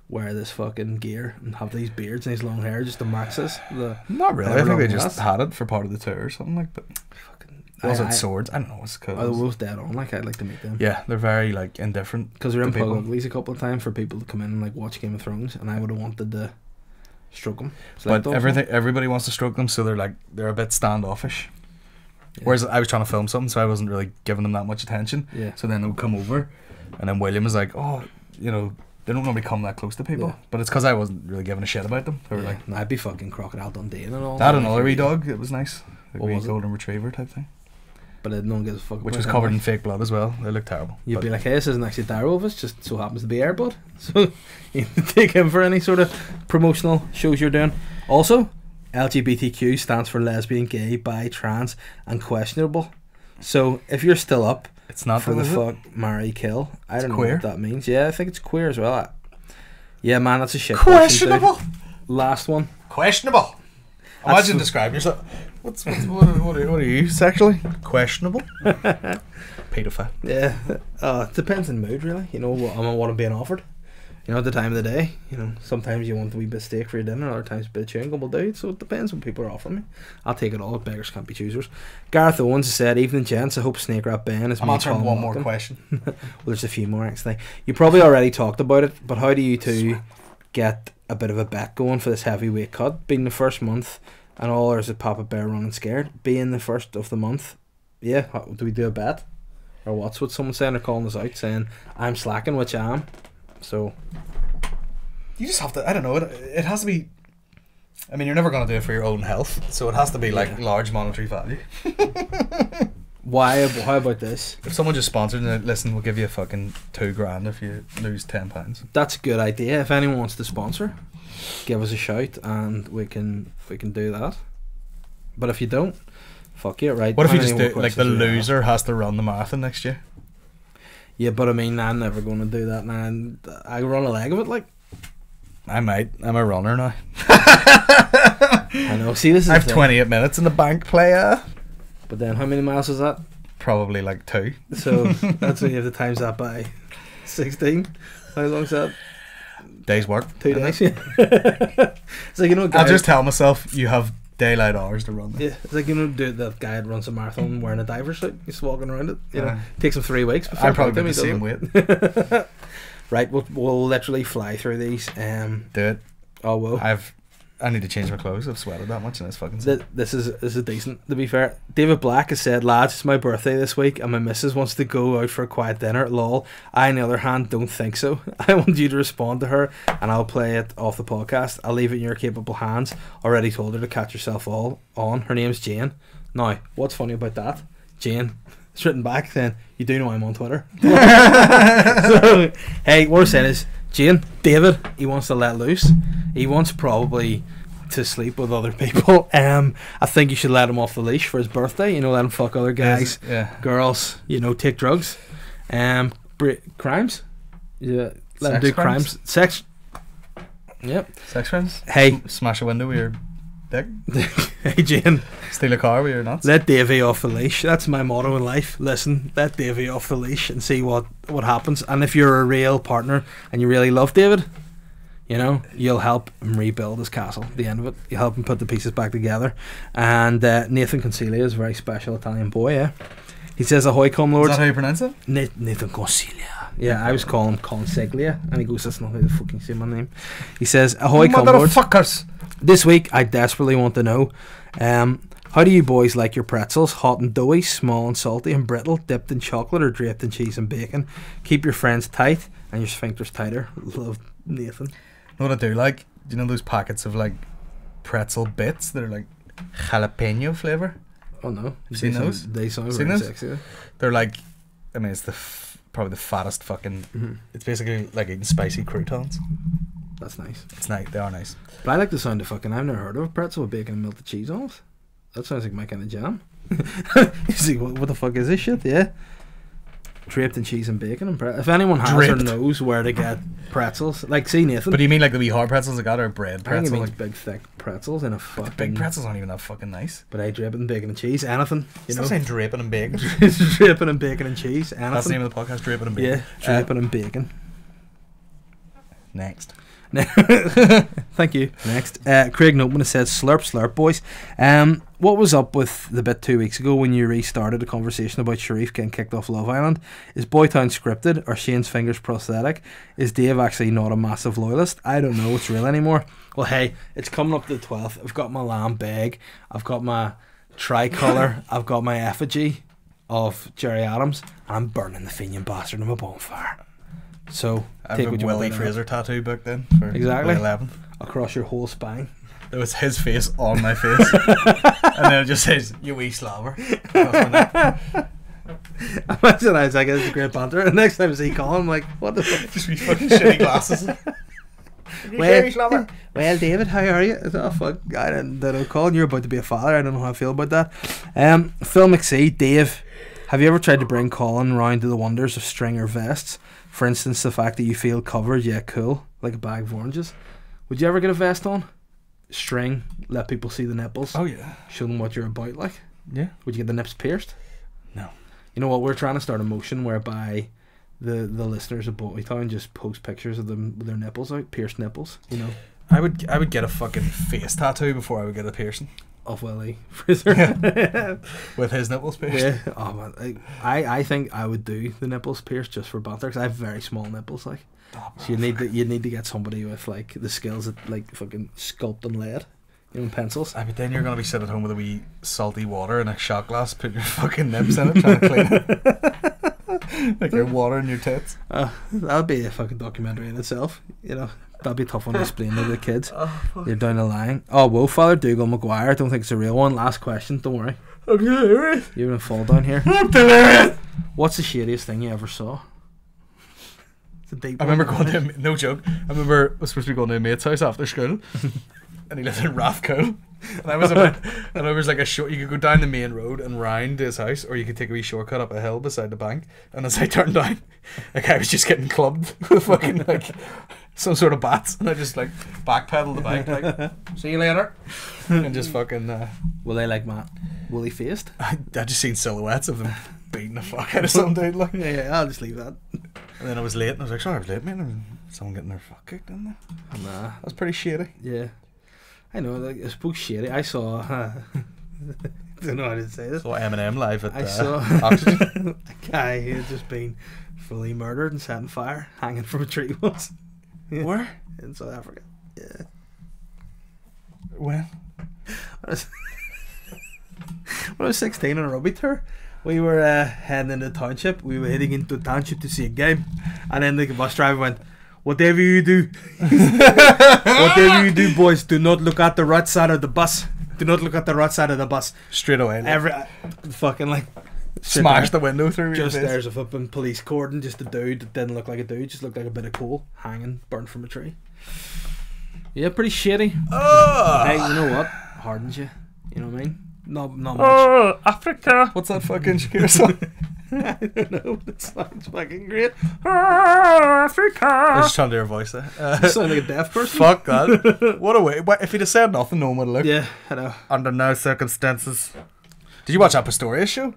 wear this fucking gear and have these beards and these long hair just to match us. Not really. I think they just had it for part of the tour or something like that. Was it swords? I don't know what's it called. Are the wolves dead on? Like, I'd like to meet them. Yeah, they're very like indifferent. Because we were in Pug Uglies a couple of times for people to come in and like watch Game of Thrones, and I would have wanted to stroke them. But everybody wants to stroke them, so they're a bit standoffish. Yeah. Whereas I was trying to film something, so I wasn't really giving them that much attention. Yeah. So then they would come over, and then William was like, "Oh, you know, they don't normally come that close to people." Yeah. But it's because I wasn't really giving a shit about them. They were like, I'd be fucking Crocodile Dundee and all. I had another wee dog. It was nice. Like a wee golden retriever type thing. But no one gives a fuck. Which was covered in fake blood as well. They looked terrible. You'd be like, hey, this isn't actually Darrow, just so happens to be Airbud. So you take him for any sort of promotional shows you're doing. Also, LGBTQ stands for lesbian, gay, bi, trans, and questionable. So if you're still up, it's not for the fuck, marry, kill. I don't know queer. what that means. Yeah, I think it's queer as well. Yeah, man, that's a shit. Questionable. Last one. Questionable. Imagine describing yourself. What are you sexually? Questionable. Paedophile. Yeah. It depends on the mood, really. You know what I'm being offered. You know, at the time of the day. You know, sometimes you want a wee bit of steak for your dinner, other times a bit of chewing gum will do. So it depends what people are offering me. I'll take it all. Beggars can't be choosers. Gareth Owens said, "Evening, gents. I hope Snake Rat Ben is." I'm answering one more question. Well, there's a few more actually. You probably already talked about it, but how do you two get a bit of a bet going for this heavyweight cut? Being the first month and all, or is it Papa Bear running scared? Being the first of the month, yeah. Do we do a bet, or what's what someone saying? They're calling us out saying I'm slacking, which I am. So you just have to. I don't know. It has to be. I mean, you're never going to do it for your own health, so it has to be like large monetary value. Why? How about this? If someone just sponsored and listen, we'll give you a fucking $2,000 if you lose £10. That's a good idea. If anyone wants to sponsor, give us a shout and we can do that. But if you don't, fuck you, right? What if you just do like the loser has to run the marathon next year? Yeah, but I mean, I'm never going to do that, man. I run a leg of it, like. I might. I'm a runner now. I know. See, this is. I have 28 minutes in the bank, player. But then, how many miles is that? Probably like 2. So that's when you have to times that by 16. How long's that? Day's work. 2 days. It's like, you know, I'll just tell myself you have daylight hours to run them. Yeah, it's like, you know, that guy that runs a marathon wearing a diver suit. He's walking around it. You know, takes him 3 weeks. I'm probably the same weight. Right, we'll literally fly through these. Do it. Oh, whoa. I need to change my clothes. I've sweated that much in this fucking This is decent, to be fair. David Black has said, lads, it's my birthday this week and my missus wants to go out for a quiet dinner. Lol. I, on the other hand, don't think so. I want you to respond to her and I'll play it off the podcast. I'll leave it in your capable hands. Already told her to catch herself all on. Her name's Jane. Now, what's funny about that? Jane, it's written back then, you do know I'm on Twitter. So, hey, what we're saying is, Jane, David, he wants to let loose. He wants probably to sleep with other people. I think you should let him off the leash for his birthday. You know, let him fuck other guys, girls. You know, take drugs. Crimes. Yeah, let him do crimes. Sex. Yep. Sex crimes. Hey, smash a window with your dick. Hey, Jane. Steal a car with your nuts. Let Davey off the leash. That's my motto in life. Listen, let Davey off the leash and see what happens. And if you're a real partner and you really love David, you know, you'll help him rebuild his castle at the end of it. You help him put the pieces back together. And Nathan Consiglio is a very special Italian boy, yeah. He says, ahoy, cum lords. Is that how you pronounce it? Nathan Consiglio. Yeah, I was calling him Consiglia. And he goes, that's not how the fucking say my name. He says, ahoy, cum lords. Motherfuckers. This week, I desperately want to know, how do you boys like your pretzels? Hot and doughy, small and salty and brittle, dipped in chocolate or draped in cheese and bacon? Keep your friends tight and your sphincters tighter. Love, Nathan. You know what I do like? Do you know those packets of like pretzel bits that are like jalapeno flavour. Oh no, Seen those? They sound Seen very those? sexy. They're like, I mean, it's probably the fattest fucking. Mm-hmm. It's basically like eating spicy croutons. That's nice. It's nice. They are nice. But I like the sound of fucking. I've never heard of a pretzel with bacon and melted cheese on it. That sounds like my kind of jam. You see, what the fuck is this shit? Yeah. Draped in cheese and bacon and if anyone has or knows where to get pretzels, like see Nathan. But do you mean like the wee hard pretzels that got, or bread I think pretzels? it means big thick pretzels in a fucking. Big pretzels aren't even that fucking nice. But I drape it in bacon and cheese. Anything, you Stop know. saying draping and bacon. Draping in bacon and cheese. Anything. That's the name of the podcast, draping and bacon. Yeah, draping and bacon. Next. Thank you. Next, Craig Nolan has said, "Slurp, slurp, boys." What was up with the bit 2 weeks ago when you restarted a conversation about Sharif getting kicked off Love Island? Is Boytown scripted or Shane's fingers prosthetic? Is Dave actually not a massive loyalist? I don't know what's real anymore. Well, hey, it's coming up to the 12th. I've got my lamb bag. I've got my tricolour. I've got my effigy of Jerry Adams, and I'm burning the Fenian bastard in my bonfire. So I take have what a you want Willie out of it. Fraser tattoo book then for Exactly. the 11th. Across your whole spine. There was his face on my face, and then it just says "you wee slobber." Imagine I was like, "It's a great banter." And next time I see Colin, I'm like, "What the fuck?" Just wee fucking shitty glasses. Well, David, how are you? I thought, oh, fuck, I don't know, Colin, you're about to be a father. I don't know how I feel about that. Phil McSee, Dave, have you ever tried to bring Colin round to the wonders of stringer vests? For instance, the fact that you feel covered yet cool, like a bag of oranges. Would you ever get a vest on? String, let people see the nipples. Oh yeah. Show them what you're about, like. Yeah. Would you get the nips pierced? No. You know what? We're trying to start a motion whereby the listeners of Boytown just post pictures of them with their nipples out, pierced nipples. You know. I would get a fucking face tattoo before I would get a piercing. Of Willie Fraser. With his nipples pierced. Yeah. Oh man, I think I would do the nipples pierced just for banter because I have very small nipples, like. Oh, So you need to get somebody with like the skills at like fucking sculpting lead, you know, pencils. I mean, then you're gonna be sitting at home with a wee salty water and a shot glass, putting your fucking nips in it, trying to clean it. Like you're watering your tits. That'd be a fucking documentary in itself, you know. That'd be a tough one to explain to the kids. You're down the line. Oh, whoa, Father Dougal Maguire. I don't think it's a real one. Last question. Don't worry. I'm delirious. You're gonna fall down here. I'm delirious. What's the shadiest thing you ever saw? It's a deep I one. remember going to no joke. I remember I was supposed to be going to a mate's house after school, and he lived in Rathco. And I was like a short. You could go down the main road and round to his house, or you could take a wee shortcut up a hill beside the bank. And as I turned down, a guy was just getting clubbed with fucking like some sort of bats, and I just like backpedaled the bike, like see you later, and just fucking. Were they like Matt? Woolly faced? I just seen silhouettes of them beating the fuck out of some dude, like. Yeah, I'll just leave that. And then I was late, and I was like, sorry, I was late, man. And someone getting their fuck kicked in there. Nah. That was pretty shady. Yeah. I know, like, I suppose shady. I saw. Don't know how to say this. Saw Eminem live at I saw Oxygen. a guy who had just been fully murdered and set on fire, hanging from a tree once. Yeah. Where? In South Africa. Yeah. When? When I was 16 on a rugby tour, we were heading into the township. We were heading into the township to see a game, and then the bus driver went, "Whatever you do, whatever you do, boys, do not look at the right side of the bus. Do not look at the right side of the bus." Straight away. Like, Every fucking like smash the window through just your face. there's a flipping police cordon, just a dude that didn't look like a dude, just looked like a bit of coal hanging, burnt from a tree. Yeah, pretty shitty. Oh! Hey, you know what? Hardens you. You know what I mean? Not much. Africa. What's that fucking Shakira song? I don't know, but it sounds fucking great. I was Africa. just trying to do her voice there. You sound like a deaf person. Fuck that. What a way. If he'd have said nothing, no one would have looked. Yeah, I know. Under no circumstances. Did you watch that Pistorius show?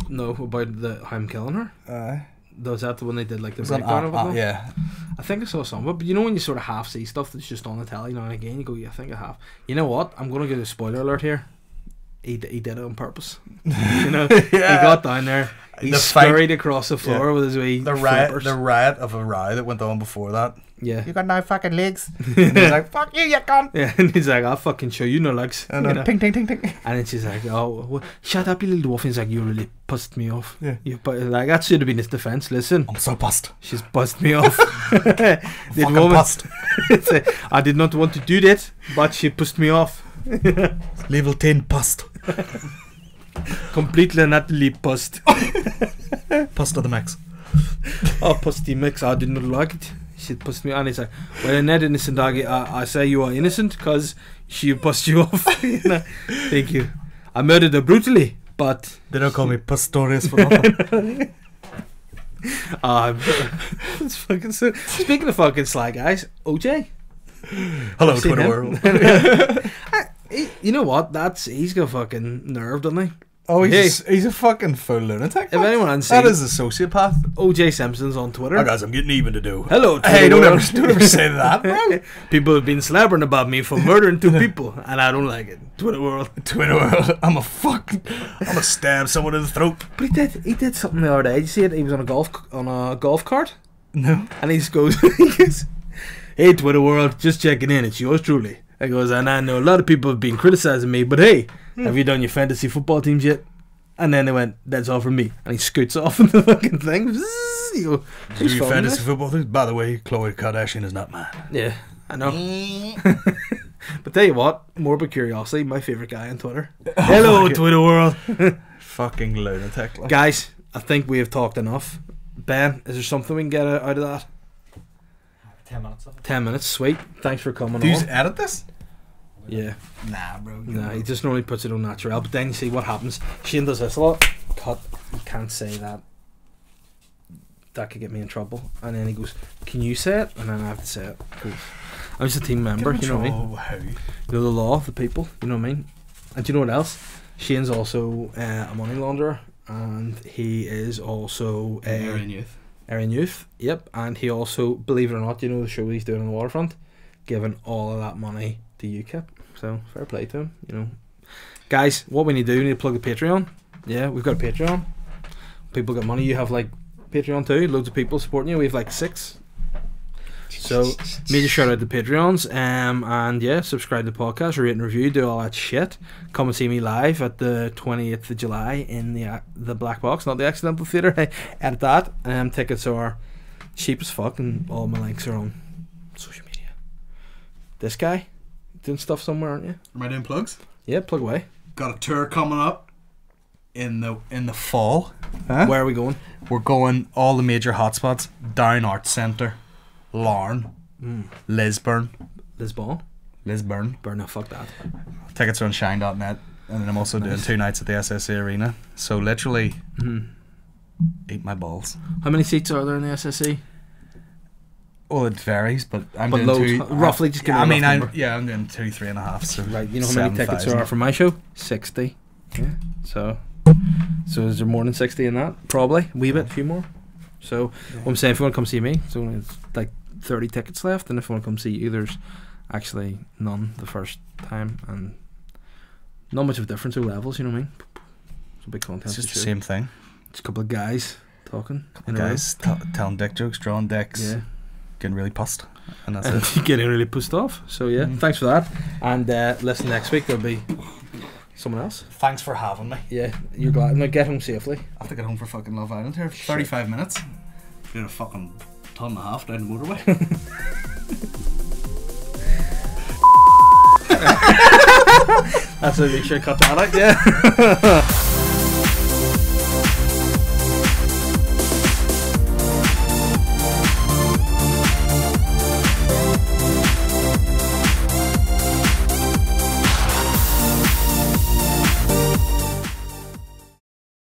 No, about how I'm killing her. Was that the one they did like the Was that breakdown of it? though? yeah. I think I saw some of it, but you know when you sort of half see stuff that's just on the telly now and again, you go, yeah, I think I have. You know what? I'm going to give a spoiler alert here. He did it on purpose. You know, Yeah. he got down there, he scurried across the floor with his wee flippers. The riot of a row that went on before that. Yeah. You got no fucking legs. And he's like, fuck you, you cunt. Yeah, and he's like, I'll fucking show you no legs. And you then know? ting, ting, ting, ting. And then she's like, oh, well, shut up, you little dwarf. And he's like, you really pissed me off. Yeah. Like, that should have been his defence. Listen, I'm so pissed. she's buzzed me off. Fucking pissed. I did not want to do that, but she pissed me off. Level 10 pust. Completely not pust. Pust of the max. Oh, pusty mix. I did not like it. She pushed me, and he's like, "Well, I'm not innocent, doggy. I say you are innocent because she bust you off." You know? Thank you. I murdered her brutally, but They don't call me Pastorius for nothing. it's fucking so. Speaking of fucking sly guys, OJ. Hello, I've seen Twitter him. world. You know what? He's got fucking nerve, doesn't he? Oh, Hey. he's a fucking full lunatic. If anyone hadn't seen that is a sociopath. OJ Simpson's on Twitter. Oh, guys, I'm getting even to do. Hello, Twitter Hey, don't world. ever say that, bro. People have been slabbering about me for murdering 2 people, and I don't like it. Twitter world. Twitter world. I'm a stab someone in the throat. But he did something the other day. Did you see it? He was on a golf cart, No. and he goes, "Hey, Twitter world, just checking in. It's yours truly." He goes, "And I know a lot of people have been criticizing me, but hey, have you done your fantasy football teams yet?" And then they went, "That's all from me." And he scoots off in the fucking thing. You go, Do you fantasy football things? By the way, Khloe Kardashian is not mine. Yeah, I know. But tell you what, morbid curiosity, my favourite guy on Twitter. Hello, Twitter world. Fucking lunatic. Like. Guys, I think we have talked enough. Ben, is there something we can get out of that? 10 minutes of it. 10 minutes, sweet. Thanks for coming Do you on. edit this? Yeah. Nah, bro. No, he just normally puts it on natural. But then you see what happens. Shane does this a lot. Cut. You can't say that. That could get me in trouble. And then he goes, "Can you say it?" And then I have to say it. 'Cause I'm just a team member, you know what I mean? How? You know the law of the people, you know what I mean? And do you know what else? Shane's also a money launderer, and he is also Aaron Youth. Aaron Youth, yep. And he also, believe it or not, you know the show he's doing on the waterfront, giving all of that money to UKIP. So fair play to him, you know. Guys, what we need to do, we need to plug the Patreon. Yeah, we've got a Patreon. People got money. You have like Patreon too. Loads of people supporting you. We have like 6. So major shout out to Patreons. And yeah, subscribe to the podcast, rate and review, do all that shit. Come and see me live at the 20th of July in the Black Box, not the Accidental Theatre. Hey, edit that. Tickets are cheap as fuck, and all my links are on social media. This guy doing stuff somewhere, aren't you? Am I doing plugs? Yeah, plug away. Got a tour coming up in the fall. Where are we going? We're going all the major hotspots: Down Arts Centre, Larne, Lisburn. Burn. No, fuck that. Tickets are on shine.net, and then I'm also doing 2 nights at the SSC Arena. So literally, eat my balls. How many seats are there in the SSE? Well, it varies, but I'm But doing loads, 2. roughly, just give me a I mean, rough I'm number. doing 2, 3.5. So Right, you know how many tickets there 7,000. are for my show? 60. Yeah. So is there more than 60 in that? Probably. A wee bit, a few more. So what I'm saying, if you want to come see me, it's only like 30 tickets left, and if you want to come see you, there's actually none the first time, and not much of a difference in levels, you know what I mean? It's a big content. It's just the show. same thing. Just a couple of guys talking. in a room. Guys telling dick jokes, drawing dicks, Yeah. getting really pussed, and that's And it. getting really pissed off. So yeah, thanks for that. And listen, next week there'll be someone else. Thanks for having me. Yeah, you're glad. Now get home safely. I have to get home for fucking Love Island here. 35 minutes. Doing a fucking ton and a half down the motorway. That's how we should cut that out. Yeah.